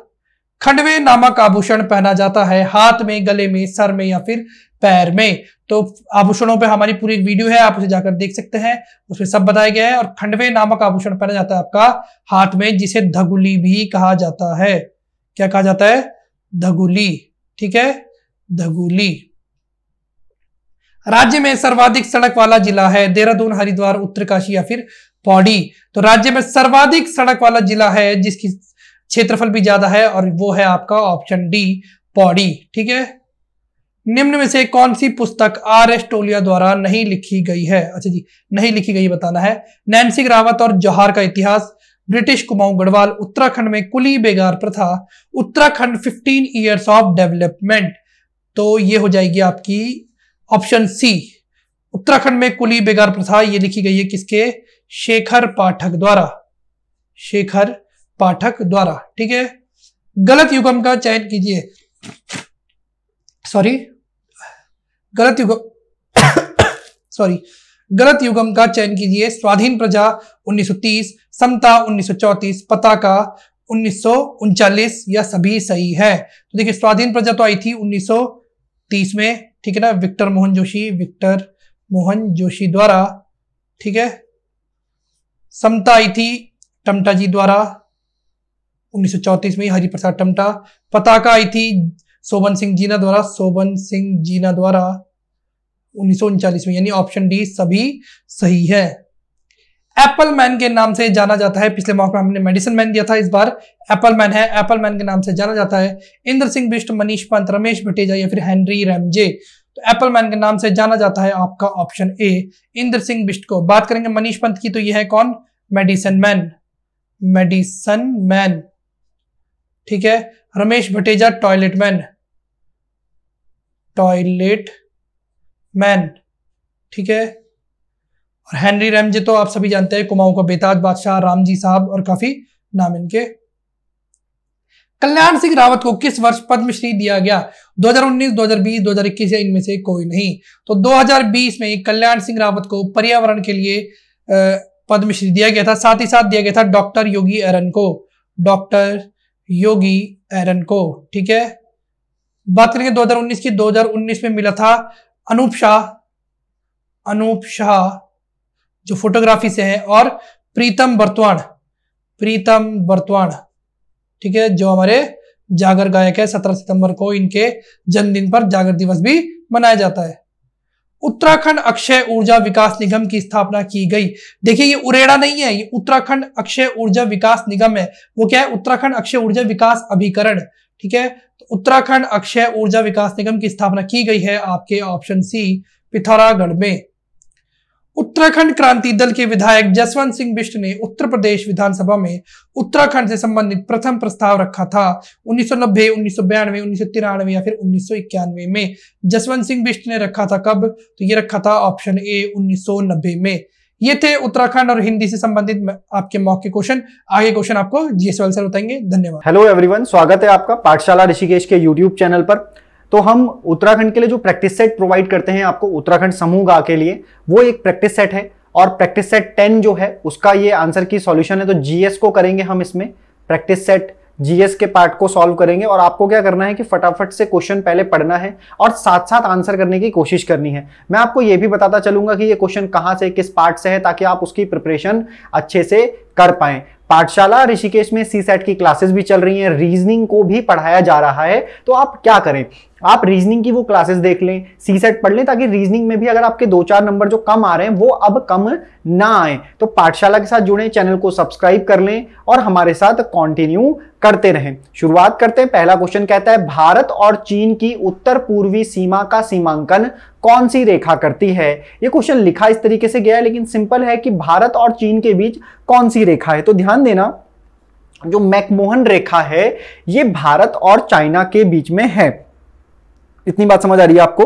खंडवे नामक आभूषण पहना जाता है हाथ में, गले में, सर में या फिर पैर में। तो आभूषणों पे हमारी पूरी वीडियो है, आप उसे जाकर देख सकते हैं, उसमें सब बताया गया है। और खंडवे नामक आभूषण पहना जाता है आपका हाथ में, जिसे धगुली भी कहा जाता है। क्या कहा जाता है? धगुली, ठीक है, धगुली। राज्य में सर्वाधिक सड़क वाला जिला है देहरादून, हरिद्वार, उत्तरकाशी या फिर पौड़ी। तो राज्य में सर्वाधिक सड़क वाला जिला है जिसकी क्षेत्रफल भी ज्यादा है, और वो है आपका ऑप्शन डी पौड़ी, ठीक है। निम्न में से कौन सी पुस्तक R.S. टोलिया द्वारा नहीं लिखी गई है? अच्छा जी, नहीं लिखी गई बताना है। नैन्सी रावत और जौहर का इतिहास, ब्रिटिश कुमाऊं गढ़वाल, उत्तराखंड में कुली बेगार प्रथा, उत्तराखंड 15 ईयर्स ऑफ डेवलपमेंट। तो ये हो जाएगी आपकी ऑप्शन सी उत्तराखंड में कुली बेगार प्रथा। ये लिखी गई है किसके? शेखर पाठक द्वारा, शेखर पाठक द्वारा, ठीक है। गलत युगम का चयन कीजिए। गलत युगम का चयन कीजिए। स्वाधीन प्रजा 1930, समता 1934, पताका 1939 या सभी सही है। तो देखिए स्वाधीन प्रजा तो आई थी 1930 में, ठीक है ना, विक्टर मोहन जोशी द्वारा, ठीक है। समता आई थी टमटा जी द्वारा 1934 में, हरिप्रसाद टमटा। पताका आई थी सोबन सिंह जीना द्वारा 1939 में, यानी ऑप्शन डी सभी सही है। एप्पल मैन के नाम से जाना जाता है, पिछले मॉक में हमने मेडिसिन मैन दिया था, इस बार एप्पल मैन है। एप्पल मैन के नाम से जाना जाता है इंद्र सिंह बिष्ट, मनीष पंत, रमेश भटेजा या फिर हेनरी रैमजे। तो एप्पल मैन के नाम से जाना जाता है आपका ऑप्शन ए इंद्र सिंह बिष्ट को। बात करेंगे मनीष पंत की, तो यह है कौन? मेडिसिन मैन, ठीक है। रमेश भटेजा टॉयलेट मैन, ठीक है। और हेनरी रैमजे तो आप सभी जानते हैं, कुमाऊं का बेताज बादशाह, रामजी साहब, और काफी नाम इनके। कल्याण सिंह रावत को किस वर्ष पद्मश्री दिया गया? 2019, 2020, 2021 या इनमें से कोई नहीं। तो 2020 में कल्याण सिंह रावत को पर्यावरण के लिए पद्मश्री दिया गया था। साथ ही साथ दिया गया था डॉक्टर योगी एरन को, ठीक है। बात करेंगे 2019 की, 2019 में मिला था अनूप शाह जो फोटोग्राफी से है, और प्रीतम बर्तवाण, ठीक है, जो हमारे जागर गायक है। 17 सितंबर को इनके जन्मदिन पर जागर दिवस भी मनाया जाता है। उत्तराखंड अक्षय ऊर्जा विकास निगम की स्थापना की गई। देखिए ये उरेडा नहीं है, ये उत्तराखंड अक्षय ऊर्जा विकास निगम है। वो क्या है? उत्तराखंड अक्षय ऊर्जा विकास अभिकरण, ठीक है। तो उत्तराखंड अक्षय ऊर्जा विकास निगम की स्थापना की गई है आपके ऑप्शन सी पिथौरागढ़ में। उत्तराखंड क्रांति दल के विधायक जसवंत सिंह बिष्ट ने उत्तर प्रदेश विधानसभा में उत्तराखंड से संबंधित प्रथम प्रस्ताव रखा था 1990, 1992, 1993 या फिर 1991 में। जसवंत सिंह बिष्ट ने रखा था कब? तो ये रखा था ऑप्शन ए 1990 में। ये थे उत्तराखंड और हिंदी से संबंधित आपके मॉक के क्वेश्चन। आगे क्वेश्चन आपको जीएसवाल सर बताएंगे। धन्यवाद। हेलो एवरीवन, स्वागत है आपका पाठशाला ऋषिकेश के यूट्यूब चैनल पर। तो हम उत्तराखंड के लिए जो प्रैक्टिस सेट प्रोवाइड करते हैं आपको उत्तराखंड समूह गा के लिए, वो एक प्रैक्टिस सेट है। और प्रैक्टिस सेट 10 जो है उसका ये आंसर की सॉल्यूशन है। तो जीएस को करेंगे हम, इसमें प्रैक्टिस सेट जीएस के पार्ट को सॉल्व करेंगे। और आपको क्या करना है कि फटाफट से क्वेश्चन पहले पढ़ना है और साथ साथ आंसर करने की कोशिश करनी है। मैं आपको ये भी बताता चलूंगा कि ये क्वेश्चन कहां से, किस पार्ट से है, ताकि आप उसकी प्रिपरेशन अच्छे से कर पाएं। पाठशाला ऋषिकेश में सी सेट की क्लासेस भी चल रही हैं, रीजनिंग को भी पढ़ाया जा रहा है। तो आप क्या करें, आप रीजनिंग की वो क्लासेस देख लें, सी सेट पढ़ लें, ताकि रीजनिंग में भी अगर आपके 2-4 नंबर जो कम आ रहे हैं वो अब कम ना आए। तो पाठशाला के साथ जुड़ें, चैनल को सब्सक्राइब कर लें और हमारे साथ कंटिन्यू करते रहें। शुरुआत करते हैं। पहला क्वेश्चन कहता है भारत और चीन की उत्तर पूर्वी सीमा का सीमांकन कौन सी रेखा करती है। ये क्वेश्चन लिखा इस तरीके से गया है, लेकिन सिंपल है कि भारत और चीन के बीच कौन सी रेखा है। तो ध्यान देना, जो मैकमोहन रेखा है ये भारत और चाइना के बीच में है। इतनी बात समझ आ रही है आपको।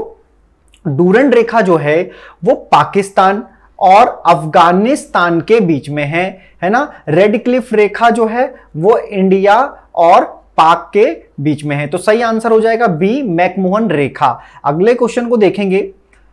डूरंड रेखा जो है वो पाकिस्तान और अफगानिस्तान के बीच में है ना। रेड क्लिफ रेखा जो है वो इंडिया और पाक के बीच में है। तो सही आंसर हो जाएगा बी, मैकमोहन रेखा। अगले क्वेश्चन को देखेंगे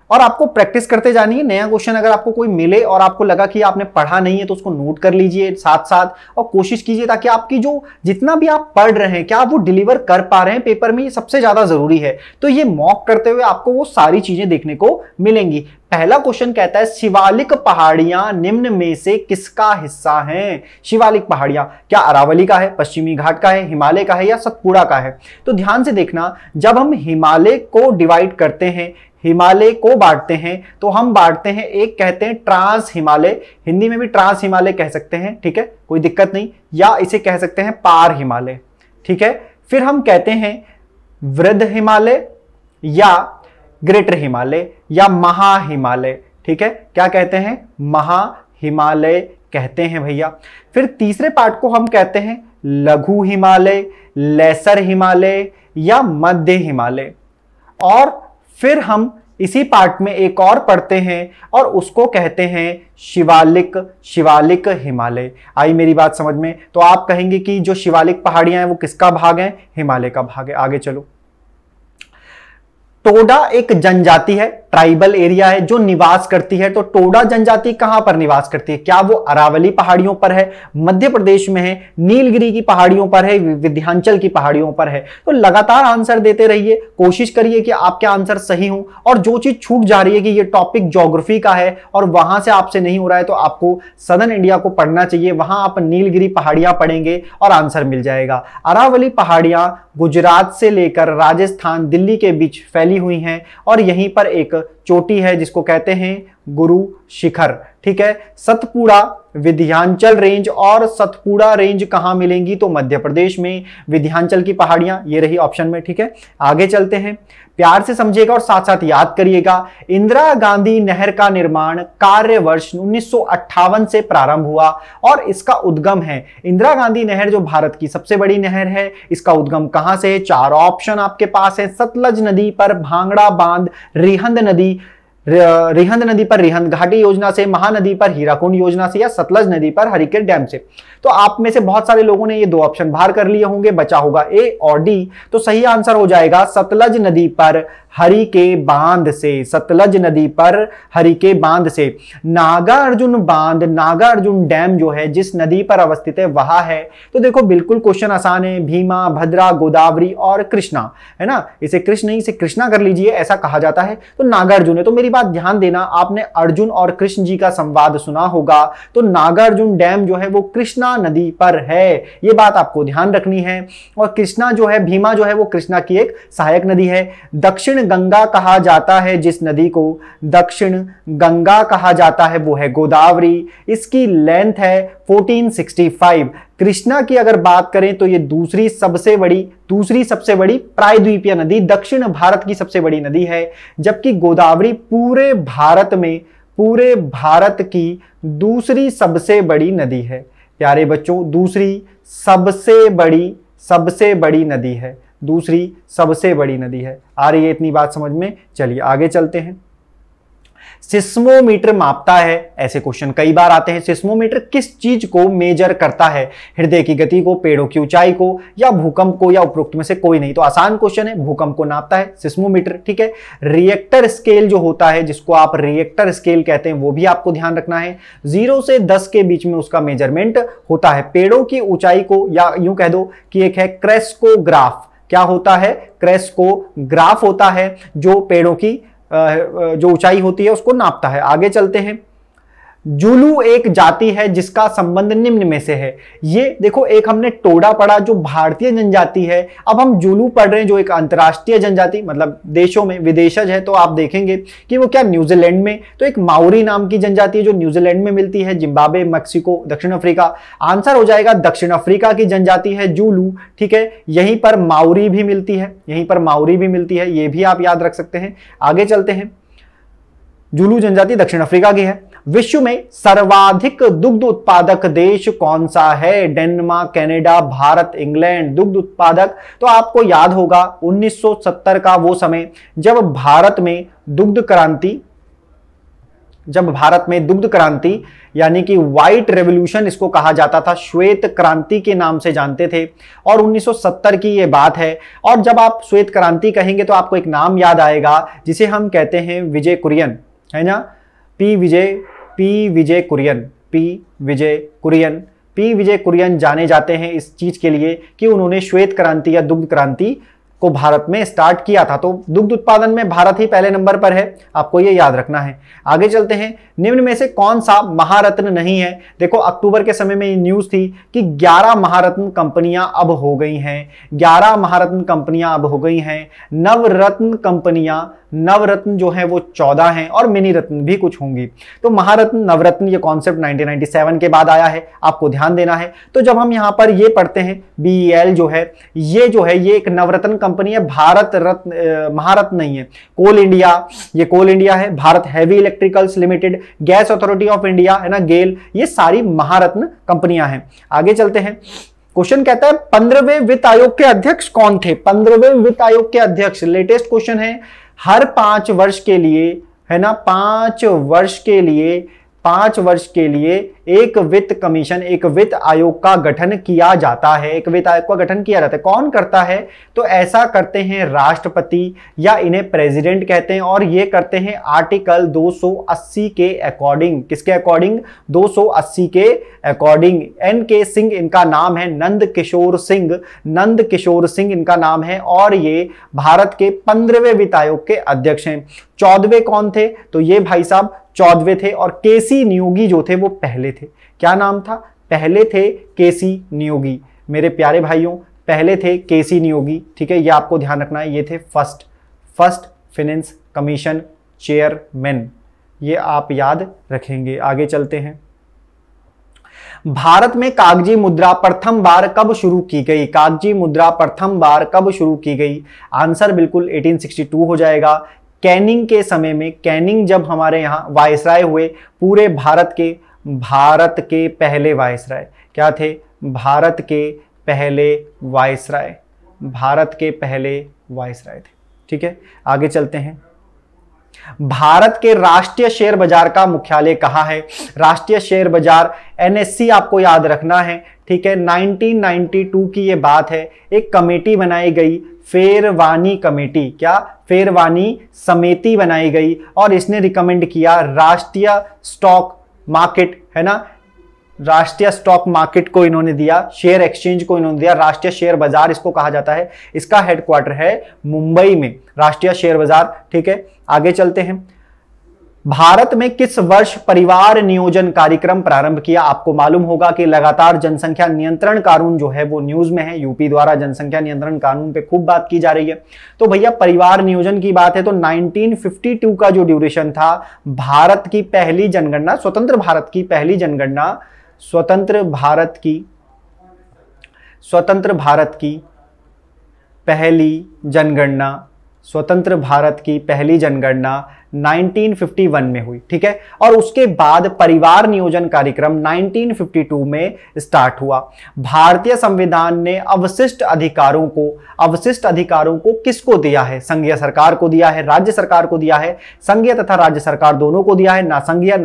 और आपको प्रैक्टिस करते जानी है। नया क्वेश्चन अगर आपको कोई मिले और आपको लगा कि आपने पढ़ा नहीं है तो उसको नोट कर लीजिए साथ साथ, और कोशिश कीजिए ताकि आपकी जो जितना भी आप पढ़ रहे हैं क्या आप वो डिलीवर कर पा रहे हैं पेपर में, ये सबसे ज्यादा जरूरी है। तो ये मॉक करते हुए आपको वो सारी चीजें देखने को मिलेंगी। पहला क्वेश्चन कहता है शिवालिक पहाड़ियां निम्न में से किसका हिस्सा हैं। शिवालिक पहाड़ियां क्या अरावली का है, पश्चिमी घाट का है, हिमालय का है या सतपुड़ा का है। तो ध्यान से देखना, जब हम हिमालय को डिवाइड करते हैं, हिमालय को बांटते हैं, तो हम बांटते हैं, एक कहते हैं ट्रांस हिमालय, हिंदी में भी ट्रांस हिमालय कह सकते हैं, ठीक है, कोई दिक्कत नहीं, या इसे कह सकते हैं पार हिमालय, ठीक है। फिर हम कहते हैं वृद्ध हिमालय या ग्रेटर हिमालय या महा हिमालय, ठीक है। क्या कहते हैं? महा हिमालय कहते हैं भैया। फिर तीसरे पार्ट को हम कहते हैं लघु हिमालय, लेसर हिमालय या मध्य हिमालय। और फिर हम इसी पार्ट में एक और पढ़ते हैं और उसको कहते हैं शिवालिक हिमालय। आई मेरी बात समझ में? तो आप कहेंगे कि जो शिवालिक पहाड़ियां हैं वो किसका भाग है? हिमालय का भाग है। आगे चलो। टोडा एक जनजाति है, ट्राइबल एरिया है जो निवास करती है। तो टोडा जनजाति कहां पर निवास करती है? क्या वो अरावली पहाड़ियों पर है, मध्य प्रदेश में है, नीलगिरी की पहाड़ियों पर है, विंध्याचल की पहाड़ियों पर है? तो लगातार आंसर देते रहिए, कोशिश करिए कि आपके आंसर सही हो। और जो चीज छूट जा रही है कि ये टॉपिक ज्योग्राफी का है और वहां से आपसे नहीं हो रहा है, तो आपको सदर्न इंडिया को पढ़ना चाहिए। वहां आप नीलगिरी पहाड़ियां पढ़ेंगे और आंसर मिल जाएगा। अरावली पहाड़ियां गुजरात से लेकर राजस्थान, दिल्ली के बीच फैली हुई हैं और यहीं पर एक चोटी है जिसको कहते हैं गुरु शिखर, ठीक है। सतपुड़ा विंध्याचल रेंज, और सतपुड़ा रेंज कहां मिलेंगी? तो मध्य प्रदेश में। विंध्याचल की पहाड़ियां ये रही ऑप्शन में, ठीक है। आगे चलते हैं, प्यार से समझिएगा और साथ साथ याद करिएगा। इंदिरा गांधी नहर का निर्माण कार्य वर्ष 1958 से प्रारंभ हुआ और इसका उद्गम है। इंदिरा गांधी नहर जो भारत की सबसे बड़ी नहर है, इसका उद्गम कहां से है? 4 ऑप्शन आपके पास है। सतलज नदी पर भांगड़ा बांध, रिहंद नदी पर रिहंद घाटी योजना से, महानदी पर हीराकुंड योजना से, या सतलज नदी पर हरिकेट डैम से। तो आप में से बहुत सारे लोगों ने ये 2 ऑप्शन बाहर कर लिए होंगे, बचा होगा ए और डी। तो सही आंसर हो जाएगा सतलज नदी पर हरि के बांध से, सतलज नदी पर हरि के बांध से। नागार्जुन बांध, नागार्जुन डैम जो है जिस नदी पर अवस्थित है वह है। तो देखो बिल्कुल क्वेश्चन आसान है, भीमा, भद्रा, गोदावरी और कृष्णा, है ना। इसे कृष्ण नहीं, इसे कृष्णा कर लीजिए, ऐसा कहा जाता है। तो नागार्जुन है। तो मेरी बात ध्यान देना, आपने अर्जुन और कृष्ण जी का संवाद सुना होगा, तो नागार्जुन डैम जो है वो कृष्णा नदी पर है, ये बात आपको ध्यान रखनी है। और कृष्णा जो है, भीमा जो है वो कृष्णा की एक सहायक नदी है। दक्षिण गंगा कहा जाता है जिस नदी को दक्षिण गंगा कहा जाता है वो है गोदावरी, इसकी लेंथ है 1465। कृष्णा की अगर बात करें तो ये दूसरी सबसे बड़ी प्रायद्वीपीय नदी, दक्षिण भारत की सबसे बड़ी नदी है, जबकि गोदावरी पूरे भारत की दूसरी सबसे बड़ी नदी है। प्यारे बच्चों, दूसरी सबसे बड़ी नदी है, दूसरी सबसे बड़ी नदी है। आ रही है इतनी बात समझ में? चलिए आगे चलते हैं। सिस्मोमीटर मापता है, ऐसे क्वेश्चन कई बार आते हैं। सिस्मोमीटर किस चीज को मेजर करता है? हृदय की गति को, पेड़ों की ऊंचाई को, या भूकंप को, या उपरोक्त में से कोई नहीं। तो आसान क्वेश्चन है, भूकंप को नापता है सिस्मोमीटर, ठीक है। रिएक्टर स्केल जो होता है, जिसको आप रिएक्टर स्केल कहते हैं, वो भी आपको ध्यान रखना है। 0 से 10 के बीच में उसका मेजरमेंट होता है। पेड़ों की ऊंचाई को, या यूं कह दो कि एक है क्रेस्कोग्राफ। क्या होता है? क्रेस्कोग्राफ होता है, जो पेड़ों की जो ऊंचाई होती है उसको नापता है। आगे चलते हैं। जुलू एक जाति है जिसका संबंध निम्न में से है। ये देखो, एक हमने टोडा पढ़ा जो भारतीय जनजाति है, अब हम जुलू पढ़ रहे हैं जो एक अंतरराष्ट्रीय जनजाति, मतलब देशों में विदेशज है। तो आप देखेंगे कि वो क्या न्यूजीलैंड में, तो एक माउरी नाम की जनजाति है जो न्यूजीलैंड में मिलती है, जिम्बाब्वे, मैक्सिको, दक्षिण अफ्रीका। आंसर हो जाएगा दक्षिण अफ्रीका की जनजाति है जुलू, ठीक है। यहीं पर माउरी भी मिलती है, ये भी आप याद रख सकते हैं। आगे चलते हैं। जुलू जनजाति दक्षिण अफ्रीका की है। विश्व में सर्वाधिक दुग्ध उत्पादक देश कौन सा है? Denmark, Canada, Bharat, England. दुग्ध उत्पादक, तो आपको याद होगा 1970 का वो समय जब भारत में दुग्ध क्रांति यानी कि व्हाइट रेवोल्यूशन इसको कहा जाता था, श्वेत क्रांति के नाम से जानते थे, और 1970 की ये बात है। और जब आप श्वेत क्रांति कहेंगे तो आपको एक नाम याद आएगा जिसे हम कहते हैं विजय कुरियन, है ना। पी विजय कुरियन जाने जाते हैं इस चीज के लिए कि उन्होंने श्वेत क्रांति या दुग्ध क्रांति को भारत में स्टार्ट किया था। तो दुग्ध उत्पादन में भारत ही पहले नंबर पर है, आपको ये याद रखना है। आगे चलते हैं। निम्न में से कौन सा महारत्न नहीं है? देखो अक्टूबर के समय में न्यूज थी कि 11 महारत्न कंपनियां अब हो गई हैं, 11 महारत्न कंपनियां अब हो गई हैं। नवरत्न जो है वो 14 हैं, और मिनी रत्न भी कुछ होंगी। तो महारत्न, नवरत्न, ये कॉन्सेप्ट 1997 के बाद आया है, आपको ध्यान देना है। तो जब हम यहां पर ये पढ़ते हैं BEL जो है ये एक नवरत्न कंपनी है, भारत रत्न महारत्न नहीं है। कोल इंडिया है, Bharat heavy electricals limited, gas authority of India, है ना, गेल, ये सारी महारत्न कंपनियां हैं। आगे चलते हैं। क्वेश्चन कहता है 15वें वित्त आयोग के अध्यक्ष कौन थे? 15वें वित्त आयोग के अध्यक्ष, लेटेस्ट क्वेश्चन है। हर 5 वर्ष के लिए, है ना, 5 वर्ष के लिए एक वित्त कमीशन, एक वित्त आयोग का गठन किया जाता है। कौन करता है? तो ऐसा करते हैं राष्ट्रपति, या इन्हें प्रेसिडेंट कहते हैं, और ये करते हैं आर्टिकल 280 के अकॉर्डिंग। किसके अकॉर्डिंग? 280 के अकॉर्डिंग। NK सिंह इनका नाम है, नंद किशोर सिंह इनका नाम है, और ये भारत के 15वें वित्त आयोग के अध्यक्ष हैं। 14वें कौन थे? तो ये भाई साहब 14वें थे, और KC नियोगी जो थे वो पहले थे। क्या नाम था? पहले थे KC नियोगी। मेरे प्यारे भाइयों, पहले थे KC नियोगी, ठीक है, ये आपको ध्यान रखना है। ये थे फर्स्ट फाइनेंस कमीशन चेयरमैन, ये आप याद रखेंगे। आगे चलते हैं। भारत में कागजी मुद्रा प्रथम बार कब शुरू की गई? आंसर बिल्कुल 1862 हो जाएगा। कैनिंग के समय में, कैनिंग जब हमारे यहाँ वायसराय हुए, पूरे भारत के पहले वायसराय क्या थे? भारत के पहले वायसराय थे, ठीक है। आगे चलते हैं। भारत के राष्ट्रीय शेयर बाजार का मुख्यालय कहाँ है? राष्ट्रीय शेयर बाजार NSE आपको याद रखना है, ठीक है। 1992 की ये बात है, एक कमेटी बनाई गई फेरवानी कमेटी, क्या फेरवानी समिति बनाई गई और इसने रिकमेंड किया राष्ट्रीय स्टॉक मार्केट, है ना, राष्ट्रीय स्टॉक मार्केट को इन्होंने दिया, शेयर एक्सचेंज को इन्होंने दिया, राष्ट्रीय शेयर बाजार इसको कहा जाता है, इसका हेडक्वार्टर है मुंबई में, राष्ट्रीय शेयर बाजार। ठीक है, आगे चलते हैं। भारत में किस वर्ष परिवार नियोजन कार्यक्रम प्रारंभ किया? आपको मालूम होगा कि लगातार जनसंख्या नियंत्रण कानून जो है वो न्यूज में है, यूपी द्वारा जनसंख्या नियंत्रण कानून पे खूब बात की जा रही है। तो भैया परिवार नियोजन की बात है तो 1952 का जो ड्यूरेशन था, भारत की पहली जनगणना, स्वतंत्र भारत की पहली जनगणना, स्वतंत्र भारत की पहली जनगणना 1951 में हुई। ठीक है, और उसके बाद परिवार नियोजन कार्यक्रम 1952 में स्टार्ट हुआ। भारतीय संविधान ने अवशिष्ट अधिकारों को किसको दिया है? संघीय सरकार को दिया है, राज्य सरकार को दिया है, संघीय तथा राज्य सरकार दोनों को दिया है, ना संघीय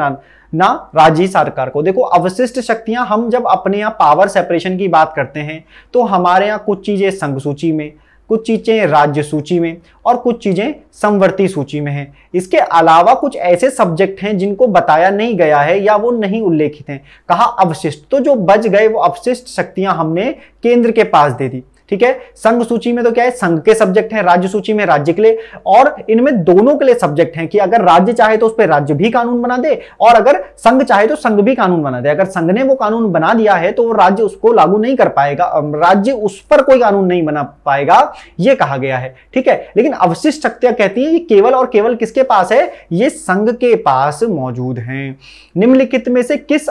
ना राज्य सरकार को। देखो अवशिष्ट शक्तियां, हम जब अपने यहाँ पावर सेपरेशन की बात करते हैं तो हमारे यहाँ कुछ चीजें संघ सूची में, कुछ चीजें राज्य सूची में और कुछ चीजें समवर्ती सूची में हैं। इसके अलावा कुछ ऐसे सब्जेक्ट हैं जिनको बताया नहीं गया है या वो नहीं उल्लेखित हैं, कहा अवशिष्ट। तो जो बच गए वो अवशिष्ट शक्तियां हमने केंद्र के पास दे दी। ठीक है, संघ सूची में तो क्या है, संघ के सब्जेक्ट हैं, राज्य सूची में राज्य के लिए, और इनमें दोनों के लिए सब्जेक्ट हैं कि अगर राज्य चाहे तो उस पर राज्य भी कानून बना दे और अगर संघ चाहे तो संघ भी कानून बना दे। अगर संघ ने वो कानून बना दिया है तो वो राज्य उसको लागू नहीं कर पाएगा, राज्य उस पर कोई कानून नहीं बना पाएगा, ये कहा गया है। ठीक है, लेकिन अवशिष्ट शक्तियां कहती है ये केवल और केवल किसके पास है? ये संघ के पास मौजूद हैं। निम्नलिखित में से किस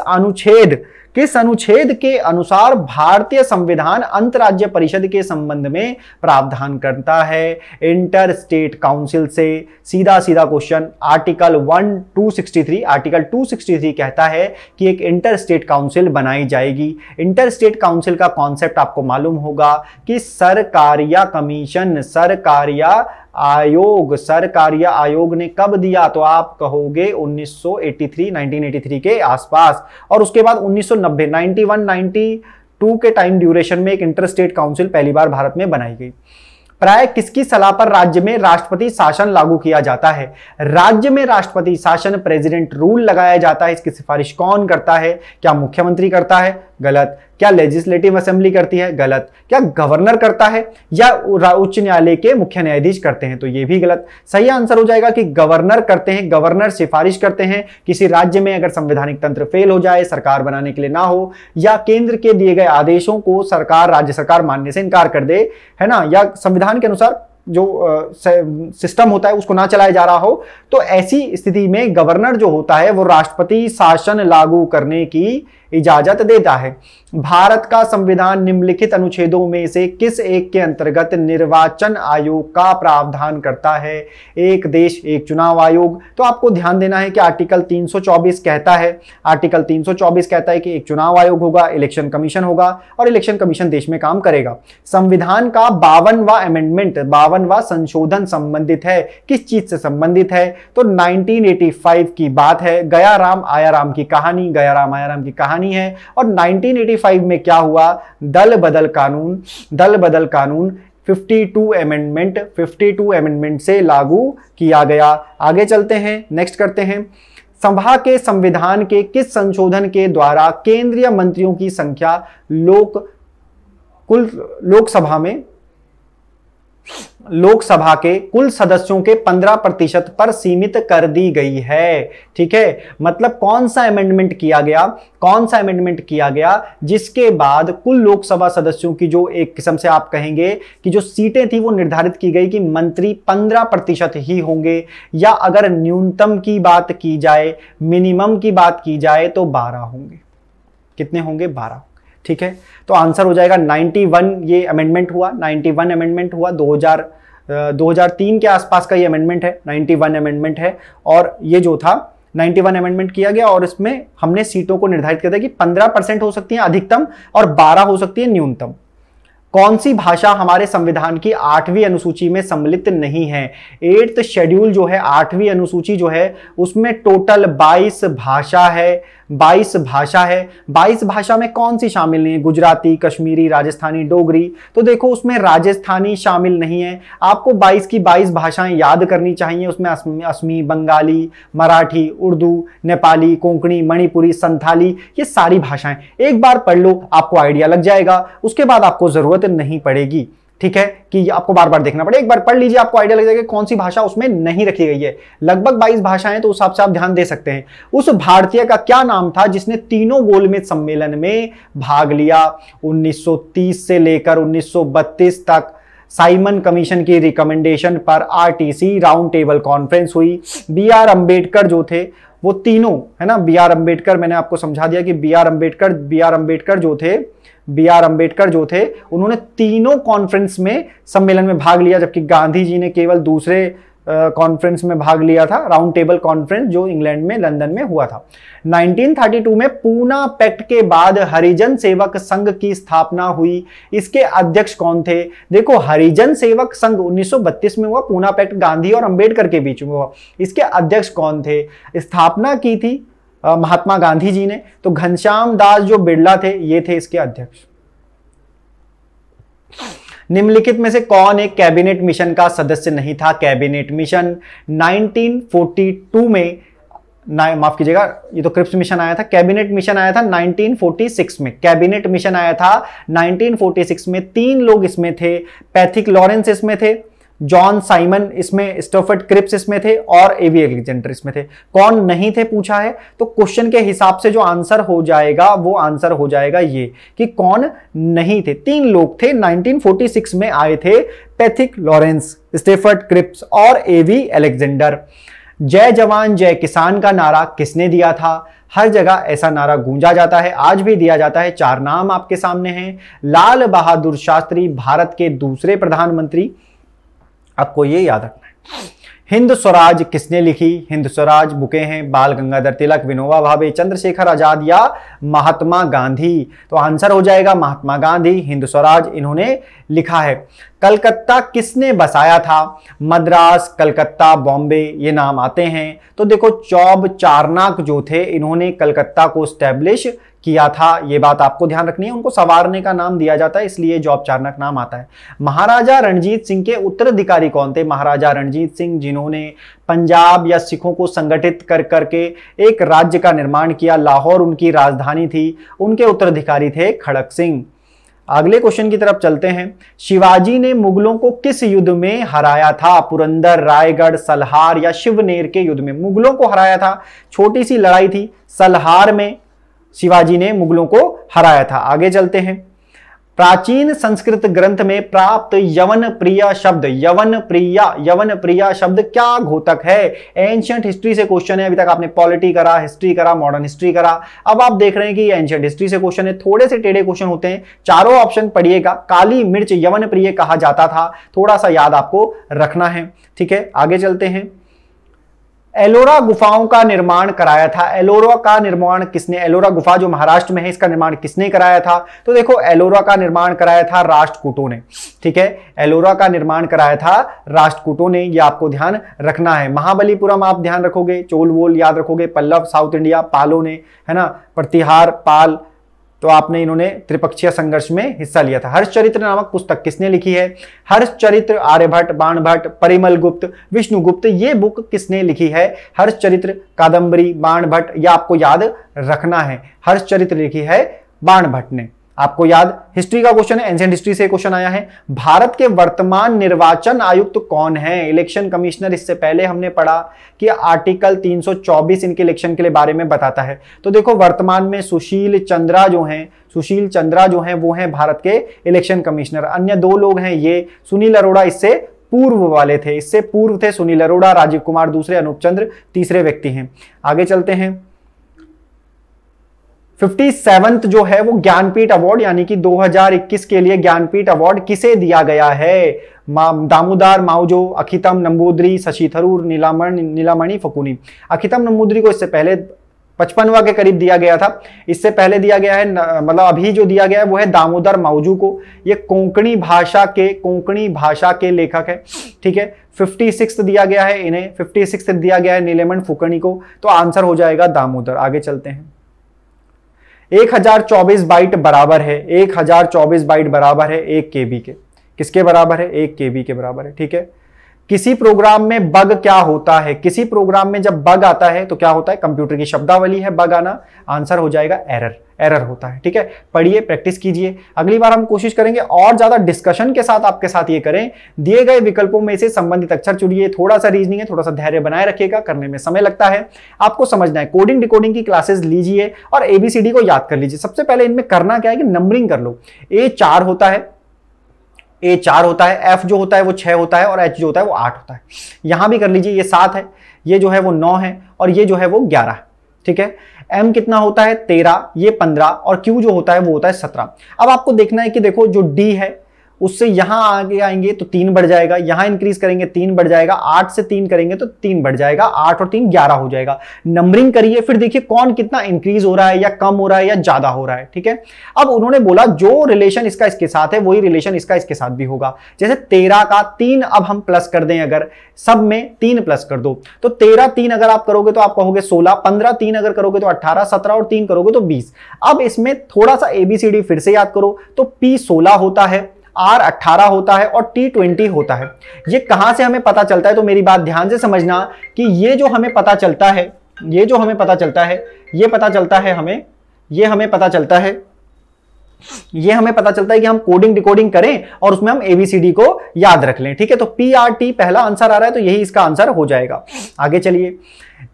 अनुच्छेद के अनुसार भारतीय संविधान अंतरराज्य परिषद के संबंध में प्रावधान करता है? इंटर स्टेट काउंसिल से। सीधा क्वेश्चन, आर्टिकल 263 कहता है कि एक इंटर स्टेट काउंसिल बनाई जाएगी। इंटर स्टेट काउंसिल का कॉन्सेप्ट आपको मालूम होगा कि सरकारिया कमीशन, सरकारिया आयोग ने कब दिया? तो आप कहोगे 1983 के आसपास, और उसके बाद 1990 के टाइम ड्यूरेशन में एक इंटरस्टेट काउंसिल पहली बार भारत में बनाई गई। प्राय किसकी सलाह पर राज्य में राष्ट्रपति शासन लागू किया जाता है? राज्य में राष्ट्रपति शासन, प्रेसिडेंट रूल लगाया जाता है। इसकी सिफारिश कौन करता है? क्या मुख्यमंत्री करता है? गलत। क्या लेजिस्लेटिव असेंबली करती है? गलत। क्या गवर्नर करता है या उच्च न्यायालय के मुख्य न्यायाधीश करते हैं? तो ये भी गलत। सही आंसर हो जाएगा कि गवर्नर करते हैं। गवर्नर सिफारिश करते हैं किसी राज्य में अगर संवैधानिक तंत्र फेल हो जाए, सरकार बनाने के लिए ना हो, या केंद्र के दिए गए आदेशों को राज्य सरकार मानने से इनकार कर दे, है ना, या संविधान के अनुसार जो सिस्टम होता है उसको ना चलाया जा रहा हो, तो ऐसी स्थिति में गवर्नर जो होता है वो राष्ट्रपति शासन लागू करने की इजाजत देता है। भारत का संविधान निम्नलिखित अनुच्छेदों में से किस एक के अंतर्गत निर्वाचन आयोग का प्रावधान करता है? एक देश एक चुनाव आयोग। तो आपको ध्यान देना है कि आर्टिकल 324 कहता है कि एक चुनाव आयोग होगा, इलेक्शन कमीशन होगा और इलेक्शन कमीशन देश में काम करेगा। संविधान का 52वां संशोधन संबंधित है, किस चीज से संबंधित है? तो 1985 की बात है। गया राम आया राम की कहानी है। और 1985 में क्या हुआ? दल बदल कानून 52 अमेंडमेंट से लागू किया गया। आगे चलते हैं, नेक्स्ट करते हैं। सभा के संविधान के किस संशोधन के द्वारा केंद्रीय मंत्रियों की संख्या लोकसभा के कुल सदस्यों के 15% पर सीमित कर दी गई है? ठीक है, मतलब कौन सा अमेंडमेंट किया गया जिसके बाद कुल लोकसभा सदस्यों की, जो एक किस्म से आप कहेंगे कि जो सीटें थी वो निर्धारित की गई कि मंत्री 15% ही होंगे, या अगर न्यूनतम की बात की जाए, मिनिमम की बात की जाए तो 12 होंगे। कितने होंगे? 12। ठीक है, तो आंसर हो जाएगा 91 ये अमेंडमेंट हुआ, 91 अमेंडमेंट हुआ। 2003 के आसपास का ये अमेंडमेंट है, 91 अमेंडमेंट है। और ये जो था 91 अमेंडमेंट किया गया और इसमें हमने सीटों को निर्धारित किया था कि 15% हो सकती है अधिकतम और 12 हो सकती है न्यूनतम। कौन सी भाषा हमारे संविधान की 8वीं अनुसूची में सम्मिलित नहीं है? 8th शेड्यूल जो है, 8वीं अनुसूची जो है उसमें टोटल 22 भाषा है। 22 भाषा है। 22 भाषा में कौन सी शामिल नहीं है? गुजराती, कश्मीरी, राजस्थानी, डोगरी। तो देखो उसमें राजस्थानी शामिल नहीं है। आपको 22 की 22 भाषाएं याद करनी चाहिए। उसमें असमी, बंगाली, मराठी, उर्दू, नेपाली, कोंकणी, मणिपुरी, संथाली, ये सारी भाषाएं एक बार पढ़ लो, आपको आइडिया लग जाएगा। उसके बाद आपको जरूरत नहीं पड़ेगी, ठीक है, कि आपको बार बार देखना पड़े। एक बार पढ़ लीजिए, आपको आइडिया लग जाएगा कौन सी भाषा उसमें नहीं रखी गई है। लगभग 22 भाषाएं, तो उस हिसाब से आप ध्यान दे सकते हैं। उस भारतीय का क्या नाम था जिसने तीनों गोलमेज सम्मेलन में भाग लिया? 1930 से लेकर 1932 तक साइमन कमीशन की रिकमेंडेशन पर आरटीसी राउंड टेबल कॉन्फ्रेंस हुई। बी आर अंबेडकर जो थे वो तीनों, है ना, बी आर अंबेडकर, मैंने आपको समझा दिया कि बी आर अंबेडकर जो थे उन्होंने तीनों कॉन्फ्रेंस में सम्मेलन में भाग लिया, जबकि गांधी जी ने केवल दूसरे कॉन्फ्रेंस में भाग लिया था, राउंड टेबल कॉन्फ्रेंस जो इंग्लैंड में, लंदन में हुआ था। 1932 में पूना पैक्ट के बाद हरिजन सेवक संघ की स्थापना हुई। इसके अध्यक्ष कौन थे? देखो, हरिजन सेवक संघ 1932 में हुआ, पूना पैक्ट गांधी और अंबेडकर के बीच में हुआ। इसके अध्यक्ष कौन थे? स्थापना की थी महात्मा गांधी जी ने। तो घनश्याम दास जो बिरला थे, ये थे इसके अध्यक्ष। निम्नलिखित में से कौन एक कैबिनेट मिशन का सदस्य नहीं था? कैबिनेट मिशन 1942 में, माफ कीजिएगा, ये तो क्रिप्स मिशन आया था। कैबिनेट मिशन आया था 1946 में। कैबिनेट मिशन आया था 1946 में। 3 लोग इसमें थे। पैथिक लॉरेंस इसमें थे, जॉन साइमन इसमें, स्टफर्ड क्रिप्स इसमें थे और एवी अलेक्जेंडर इसमें थे। कौन नहीं थे पूछा है, तो क्वेश्चन के हिसाब से जो आंसर हो जाएगा वो आंसर हो जाएगा ये कि कौन नहीं थे। 3 लोग थे, 1946 में आए थे, पैथिक लॉरेंस, स्टफर्ड क्रिप्स और एवी अलेक्जेंडर। जय जवान जय किसान का नारा किसने दिया था? हर जगह ऐसा नारा गूंजा जाता है, आज भी दिया जाता है। 4 नाम आपके सामने हैं। लाल बहादुर शास्त्री, भारत के दूसरे प्रधानमंत्री, आपको ये याद रखना है। हिंद स्वराज किसने लिखी? हिंद स्वराज बुकें हैं बाल गंगाधर तिलक, विनोबा भावे, चंद्रशेखर आजाद या महात्मा गांधी। तो आंसर हो जाएगा महात्मा गांधी। हिंद स्वराज इन्होंने लिखा है। कलकत्ता किसने बसाया था? मद्रास, कलकत्ता, बॉम्बे, ये नाम आते हैं। तो देखो, चौब चारनाक जो थे, इन्होंने कलकत्ता को स्टैब्लिश किया था। ये बात आपको ध्यान रखनी है। उनको सवारने का नाम दिया जाता है, इसलिए जॉब चारनाक नाम आता है। महाराजा रणजीत सिंह के उत्तराधिकारी कौन थे? महाराजा रणजीत सिंह जिन्होंने पंजाब या सिखों को संगठित कर करके एक राज्य का निर्माण किया, लाहौर उनकी राजधानी थी, उनके उत्तराधिकारी थे खड़क सिंह। अगले क्वेश्चन की तरफ चलते हैं। शिवाजी ने मुगलों को किस युद्ध में हराया था? पुरंदर, रायगढ़, सलहार या शिवनेर के युद्ध में मुगलों को हराया था। छोटी सी लड़ाई थी, सलहार में शिवाजी ने मुगलों को हराया था। आगे चलते हैं। प्राचीन संस्कृत ग्रंथ में प्राप्त यवन प्रिया शब्द, यवन प्रिया शब्द क्या घोतक है? एंशियंट हिस्ट्री से क्वेश्चन है। अभी तक आपने पॉलिटी करा, हिस्ट्री करा, मॉडर्न हिस्ट्री करा, अब आप देख रहे हैं कि ये एंशियंट हिस्ट्री से क्वेश्चन है। थोड़े से टेढ़े क्वेश्चन होते हैं। चारों ऑप्शन पढ़िएगा। काली मिर्च यवन प्रिय कहा जाता था, थोड़ा सा याद आपको रखना है, ठीक है। आगे चलते हैं। एलोरा गुफाओं का निर्माण कराया था। एलोरा का निर्माण किसने? एलोरा गुफा जो महाराष्ट्र में है, इसका निर्माण किसने कराया था? तो देखो, एलोरा का निर्माण कराया था राष्ट्रकूटों ने, ठीक है। एलोरा का निर्माण कराया था राष्ट्रकूटों ने, ये आपको ध्यान रखना है। महाबलीपुरम आप ध्यान रखोगे, चोल वोल याद रखोगे, पल्लव साउथ इंडिया, पालों ने, है ना, प्रतिहार, पाल, तो आपने इन्होंने त्रिपक्षीय संघर्ष में हिस्सा लिया था। हर्षचरित्र नामक पुस्तक किसने लिखी है? हर्षचरित्र आर्यभट्ट, बाणभट्ट, परिमल गुप्त, विष्णुगुप्त, ये बुक किसने लिखी है? हर्षचरित्र, कादंबरी, बाणभट्ट, ये आपको याद रखना है। हर्षचरित्र लिखी है बाणभट्ट ने, आपको याद। हिस्ट्री का क्वेश्चन है, एंशिएंट हिस्ट्री से क्वेश्चन आया है। भारत के वर्तमान निर्वाचन आयुक्त कौन है? Election commissioner. इससे पहले हमने पढ़ा कि आर्टिकल 324 इनके इलेक्शन के लिए बारे में बताता है। तो देखो, वर्तमान में सुशील चंद्रा जो हैं वो हैं भारत के इलेक्शन कमिश्नर। अन्य 2 लोग हैं, ये सुनील अरोड़ा इससे पूर्व वाले थे, इससे पूर्व थे सुनील अरोड़ा, राजीव कुमार दूसरे, अनूप चंद्र तीसरे व्यक्ति हैं। आगे चलते हैं। 57th जो है वो ज्ञानपीठ अवार्ड, यानी कि 2021 के लिए ज्ञानपीठ अवार्ड किसे दिया गया है? दामोदर मावजो, अखितम नंबूदरी, शशि थरूर, नीलामणि फकुनी। अखितम नंबूदरी को इससे पहले 55वां के करीब दिया गया था। इससे पहले दिया गया है, मतलब अभी जो दिया गया है वो है दामोदर मावजू को। ये कोंकणी भाषा के लेखक है, ठीक है। 56 दिया गया है इन्हें, 56 दिया गया है नीलेमणि फुकनी को। तो आंसर हो जाएगा दामोदर। आगे चलते हैं। 1024 बाइट बराबर है 1024 बाइट बराबर है 1 केबी के। किसके बराबर है? 1 केबी के बराबर है। ठीक है। किसी प्रोग्राम में बग क्या होता है? किसी प्रोग्राम में जब बग आता है तो क्या होता है? कंप्यूटर की शब्दावली है बग आना, आंसर हो जाएगा एरर। एरर होता है। ठीक है। पढ़िए, प्रैक्टिस कीजिए। अगली बार हम कोशिश करेंगे और ज्यादा डिस्कशन के साथ आपके साथ ये करें। दिए गए विकल्पों में से संबंधित अक्षर चुनिए। थोड़ा सा रीजनिंग है, थोड़ा सा धैर्य बनाए रखिएगा, करने में समय लगता है, आपको समझना है। कोडिंग डिकोडिंग की क्लासेस लीजिए और एबीसीडी को याद कर लीजिए। सबसे पहले इनमें करना क्या है कि नंबरिंग कर लो। ए 4 होता है, एफ जो होता है वो 6 होता है और एच जो होता है वो 8 होता है। यहां भी कर लीजिए। ये 7 है, ये जो है वो 9 है और ये जो है वो 11 है। ठीक है। एम कितना होता है? 13, ये 15 और क्यू जो होता है वो होता है 17। अब आपको देखना है कि देखो जो डी है उससे यहां आगे आएंगे तो 3 बढ़ जाएगा, यहां इंक्रीज करेंगे 3 बढ़ जाएगा, 8 से 3 करेंगे तो 3 बढ़ जाएगा, 8 और 3 11 हो जाएगा। नंबरिंग करिए, फिर देखिए कौन कितना इंक्रीज हो रहा है या कम हो रहा है या ज्यादा हो रहा है। ठीक है। अब उन्होंने बोला जो रिलेशन इसका इसके साथ है वही रिलेशन इसका इसके साथ भी होगा। जैसे 13 का 3 अब हम प्लस कर दें, अगर सब में 3 प्लस कर दो तो 13 3 अगर आप करोगे तो आप कहोगे 16, 15 3 अगर करोगे तो 18, 17 और 3 करोगे तो 20। अब इसमें थोड़ा सा एबीसीडी फिर से याद करो तो पी 16 होता है, R 18 होता है और T 20 होता है। ये कहां से हमें पता चलता है? तो मेरी बात ध्यान से समझना कि ये जो हमें पता चलता है, ये हमें पता चलता है कि हम कोडिंग डिकोडिंग करें और उसमें हम एबीसीडी को याद रख लें। ठीक है। तो PRT पहला आंसर आ रहा है तो यही इसका आंसर हो जाएगा। आगे चलिए।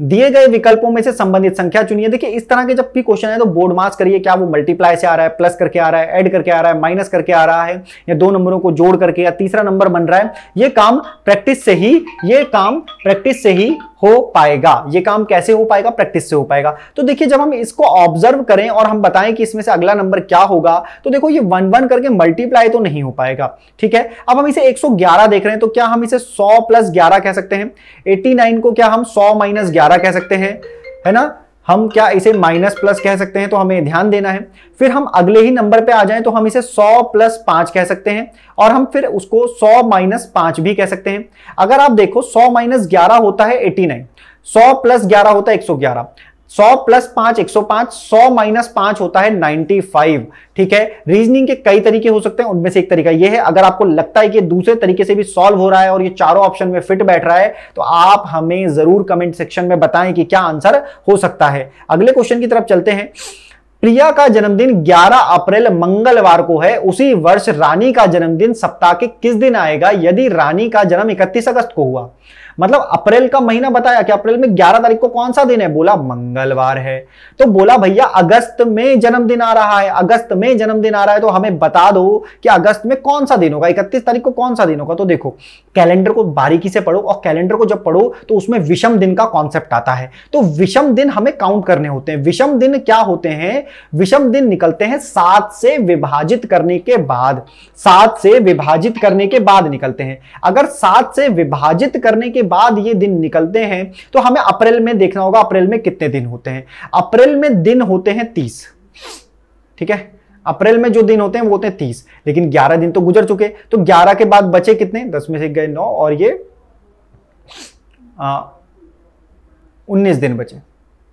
दिए गए विकल्पों में से संबंधित संख्या चुनिए। देखिए इस तरह के जब भी क्वेश्चन है तो बोर्ड मार्क्स करिए। क्या वो मल्टीप्लाई से आ रहा है, प्लस करके आ रहा है, ऐड करके आ रहा है, माइनस करके आ रहा है, या 2 नंबरों को जोड़ करके, या तीसरा नंबर बन रहा है। ये काम प्रैक्टिस से ही हो पाएगा। ये काम कैसे हो पाएगा? प्रैक्टिस से हो पाएगा। तो देखिए जब हम इसको ऑब्जर्व करें और हम बताएं कि इसमें से अगला नंबर क्या होगा तो देखो ये 1 1 करके मल्टीप्लाई तो नहीं हो पाएगा। ठीक है। अब हम इसे 111 देख रहे हैं तो क्या हम इसे 100 प्लस 11 कह सकते हैं? 89 को क्या हम 100 माइनस 11 कह सकते हैं? है ना। हम क्या इसे माइनस प्लस कह सकते हैं? तो हमें ध्यान देना है। फिर हम अगले ही नंबर पे आ जाएं तो हम इसे 100 प्लस 5 कह सकते हैं और हम फिर उसको 100 माइनस 5 भी कह सकते हैं। अगर आप देखो 100 माइनस 11 होता है 89, 100 प्लस 11 होता है 111, 100 प्लस 5 105, 100 माइनस 5 होता है 95। ठीक है। रीजनिंग के कई तरीके हो सकते हैं, उनमें से एक तरीका यह है। अगर आपको लगता है कि दूसरे तरीके से भी सॉल्व हो रहा है और ये चारों ऑप्शन में फिट बैठ रहा है तो आप हमें जरूर कमेंट सेक्शन में बताएं कि क्या आंसर हो सकता है। अगले क्वेश्चन की तरफ चलते हैं। प्रिया का जन्मदिन 11 अप्रैल मंगलवार को है। उसी वर्ष रानी का जन्मदिन सप्ताह के किस दिन आएगा यदि रानी का जन्म 31 अगस्त को हुआ? मतलब अप्रैल का महीना बताया कि अप्रैल में 11 तारीख को कौन सा दिन है? बोला मंगलवार है। तो बोला भैया अगस्त में जन्मदिन आ रहा है, अगस्त में जन्मदिन आ रहा है तो हमें बता दो कि अगस्त में कौन सा दिन होगा, 31 तारीख को कौन सा दिन होगा। तो देखो कैलेंडर को बारीकी से पढ़ो और कैलेंडर को जब पढ़ो तो उसमें विषम दिन का कॉन्सेप्ट आता है। तो विषम दिन हमें काउंट करने होते हैं। विषम दिन क्या होते हैं? विषम दिन निकलते हैं 7 से विभाजित करने के बाद, 7 से विभाजित करने के बाद निकलते हैं। अगर 7 से विभाजित करने के बाद ये दिन निकलते हैं तो हमें अप्रैल में देखना होगा अप्रैल में कितने दिन होते हैं। अप्रैल में दिन होते हैं 30। ठीक है। अप्रैल में जो दिन होते हैं वो होते हैं 30, लेकिन 11 दिन तो गुजर चुके। तो 11 के बाद बचे कितने? 10 में से गए 9 और ये 19 दिन बचे।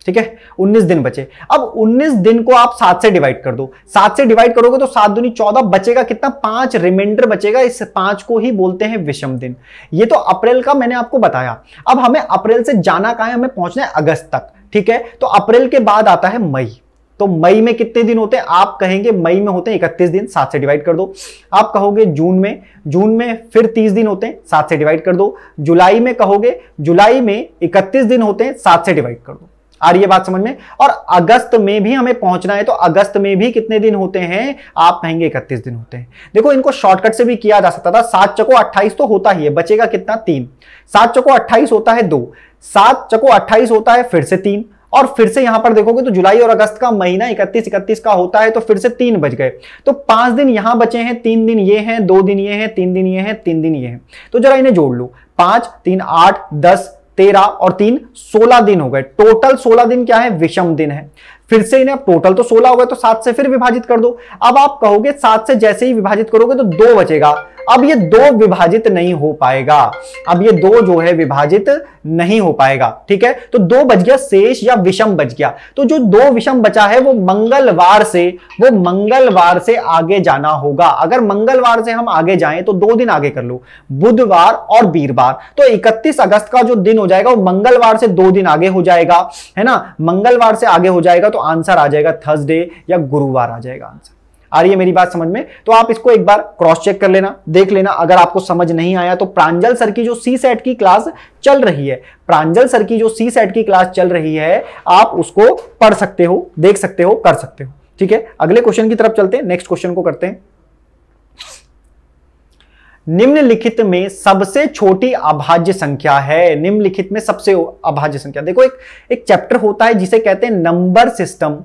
ठीक है। 19 दिन बचे। अब 19 दिन को आप 7 से डिवाइड कर दो। 7 से डिवाइड करोगे तो 7 दूनी 14, बचेगा कितना? 5 रिमाइंडर बचेगा। इस 5 को ही बोलते हैं विषम दिन। ये तो अप्रैल का मैंने आपको बताया। अब हमें अप्रैल से जाना कहां है? हमें पहुंचना है अगस्त तक। ठीक है। तो अप्रैल के बाद आता है मई। तो मई में कितने दिन होते हैं? आप कहेंगे मई में होते हैं 31 दिन, 7 से डिवाइड कर दो। आप कहोगे जून में फिर 30 दिन होते हैं, 7 से डिवाइड कर दो। जुलाई में कहोगे जुलाई में 31 दिन होते हैं, 7 से डिवाइड कर दो। आ रही है बात समझ में? और अगस्त में भी हमें पहुंचना है तो अगस्त में भी कितने दिन होते हैं? आप कहेंगे 31 दिन होते हैं। देखो इनको शॉर्टकट से भी किया जा सकता था। 7 चको 28 तो होता ही है, बचेगा कितना? 3। 7 चको 28 होता है 2, 7 चको 28 होता है फिर से 3, और फिर से यहां पर देखोगे तो जुलाई और अगस्त का महीना 31 का होता है तो फिर से 3 बच गए। तो 5 दिन यहां बचे हैं, 3 दिन ये हैं, 2 दिन ये हैं, 3 दिन ये हैं, 3 दिन ये हैं। तो जरा इन्हें जोड़ लो। 5 3 8 10 13 और 3 16 दिन हो गए। टोटल 16 दिन क्या है? विषम दिन है। फिर से इन्हें टोटल तो 16 हो गए, तो 7 से फिर विभाजित कर दो। अब आप कहोगे 7 से जैसे ही विभाजित करोगे तो 2 बचेगा। अब ये 2 विभाजित नहीं हो पाएगा, अब ये 2 जो है विभाजित नहीं हो पाएगा, ठीक है। तो 2 बच गया शेष या विषम बच गया। तो जो 2 विषम बचा है वो मंगलवार से आगे जाना होगा। अगर मंगलवार से हम आगे जाएं तो 2 दिन आगे कर लो, बुधवार और वीरवार। तो 31 अगस्त का जो दिन हो जाएगा वो मंगलवार से 2 दिन आगे हो जाएगा, है ना। मंगलवार से आगे हो जाएगा तो आंसर आ जाएगा थर्सडे या गुरुवार आ जाएगा आंसर। आ रही है मेरी बात समझ में? तो आप इसको एक बार क्रॉस चेक कर लेना, देख लेना। अगर आपको समझ नहीं आया तो प्रांजल सर की जो सी सेट की क्लास चल रही है, प्रांजल सर की जो सी सेट की क्लास चल रही है, आप उसको पढ़ सकते हो, देख सकते हो, कर सकते हो, ठीक है। अगले क्वेश्चन की तरफ चलते हैं, नेक्स्ट क्वेश्चन को करते हैं। निम्नलिखित में सबसे छोटी अभाज्य संख्या है। निम्नलिखित में सबसे अभाज्य संख्या, देखो एक चैप्टर होता है जिसे कहते हैं नंबर सिस्टम,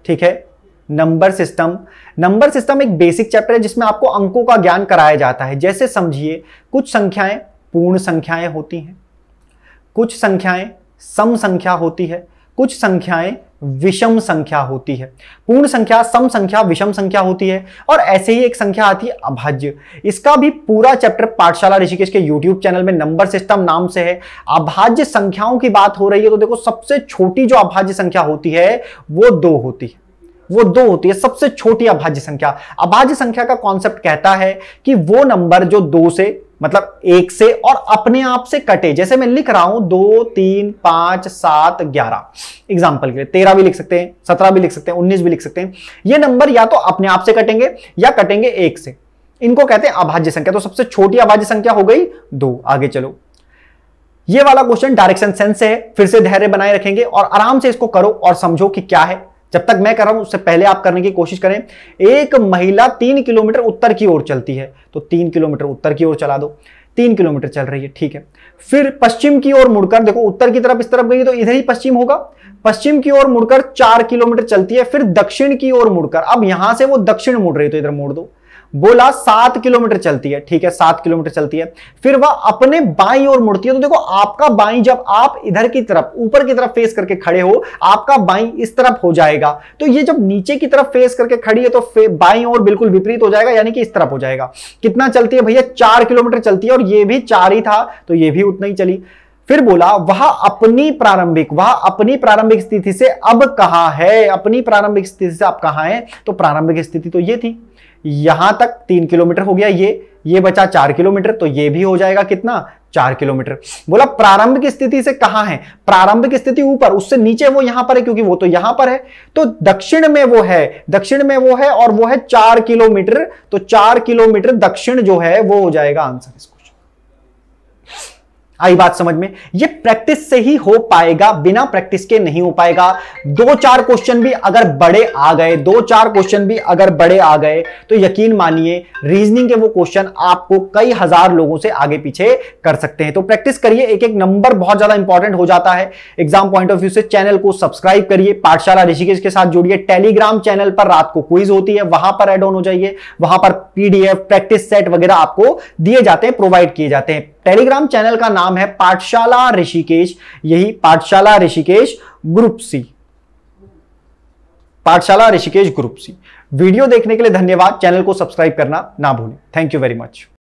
ठीक है। नंबर सिस्टम एक बेसिक चैप्टर है जिसमें आपको अंकों का ज्ञान कराया जाता है। जैसे समझिए, कुछ संख्याएं पूर्ण संख्याएं होती हैं, कुछ संख्याएं सम संख्या होती है, कुछ संख्याएं विषम संख्या होती है। पूर्ण संख्या, सम संख्या, विषम संख्या होती है, और ऐसे ही एक संख्या आती है अभाज्य। इसका भी पूरा चैप्टर पाठशाला ऋषिकेश के YouTube चैनल में नंबर सिस्टम नाम से है। अभाज्य संख्याओं की बात हो रही है तो देखो सबसे छोटी जो अभाज्य संख्या होती है वो 2 होती है, सबसे छोटी अभाज्य संख्या। अभाज्य संख्या का कॉन्सेप्ट कहता है कि वो नंबर जो 2 से, मतलब 1 से और अपने आप से कटे। जैसे मैं लिख रहा हूं 2, 3, 5, 7, 11, एग्जाम्पल के लिए 13 भी लिख सकते हैं, 17 भी लिख सकते हैं, 19 भी लिख सकते हैं। ये नंबर या तो अपने आप से कटेंगे या कटेंगे 1 से, इनको कहते हैं अभाज्य संख्या। तो सबसे छोटी अभाज्य संख्या हो गई 2। आगे चलो, ये वाला क्वेश्चन डायरेक्शन सेंस से है, फिर से धैर्य बनाए रखेंगे और आराम से इसको करो और समझो कि क्या है। जब तक मैं कर रहा हूं उससे पहले आप करने की कोशिश करें। एक महिला 3 किलोमीटर उत्तर की ओर चलती है, तो 3 किलोमीटर उत्तर की ओर चला दो। 3 किलोमीटर चल रही है, ठीक है। फिर पश्चिम की ओर मुड़कर, देखो उत्तर की तरफ इस तरफ गई तो इधर ही पश्चिम होगा। पश्चिम की ओर मुड़कर 4 किलोमीटर चलती है, फिर दक्षिण की ओर मुड़कर, अब यहां से वो दक्षिण मुड़ रही है तो इधर मोड़ दो। बोला 7 किलोमीटर चलती है, ठीक है, 7 किलोमीटर चलती है, फिर वह अपने बाईं ओर मुड़ती है। तो देखो आपका बाईं, जब आप इधर की तरफ ऊपर की तरफ फेस करके खड़े हो, आपका बाईं इस तरफ हो जाएगा। तो ये जब नीचे की तरफ फेस करके खड़ी है तो बाईं ओर बिल्कुल विपरीत हो जाएगा, यानी कि इस तरफ हो जाएगा। कितना चलती है भैया? 4 किलोमीटर चलती है, और ये भी 4 ही था तो ये भी उतना ही चली। फिर बोला वह अपनी प्रारंभिक स्थिति से अब कहां है? अपनी प्रारंभिक स्थिति से अब कहां है? तो प्रारंभिक स्थिति तो ये थी, यहां तक 3 किलोमीटर हो गया, ये बचा 4 किलोमीटर, तो ये भी हो जाएगा कितना? 4 किलोमीटर। बोला प्रारंभिक स्थिति से कहां है? प्रारंभिक स्थिति ऊपर, उससे नीचे वो यहां पर है क्योंकि वो तो यहां पर है, तो दक्षिण में वो है और वो है 4 किलोमीटर। तो 4 किलोमीटर दक्षिण जो है वो हो जाएगा आंसर इसको। आई बात समझ में? ये प्रैक्टिस से ही हो पाएगा, बिना प्रैक्टिस के नहीं हो पाएगा। 2-4 क्वेश्चन भी अगर बड़े आ गए तो यकीन मानिए रीजनिंग के वो क्वेश्चन आपको कई हजार लोगों से आगे पीछे कर सकते हैं। तो प्रैक्टिस करिए, एक एक नंबर बहुत ज्यादा इंपॉर्टेंट हो जाता है एग्जाम पॉइंट ऑफ व्यू से। चैनल को सब्सक्राइब करिए, पाठशाला ऋषिकेश के साथ जुड़िए। टेलीग्राम चैनल पर रात को क्विज होती है, वहां पर ऐड ऑन हो जाइए। वहां पर PDF, प्रैक्टिस सेट वगैरह आपको दिए जाते हैं, प्रोवाइड किए जाते हैं। टेलीग्राम चैनल का नाम है पाठशाला ऋषिकेश, यही पाठशाला ऋषिकेश ग्रुप सी, पाठशाला ऋषिकेश ग्रुप सी। वीडियो देखने के लिए धन्यवाद। चैनल को सब्सक्राइब करना ना भूलें। Thank you very much.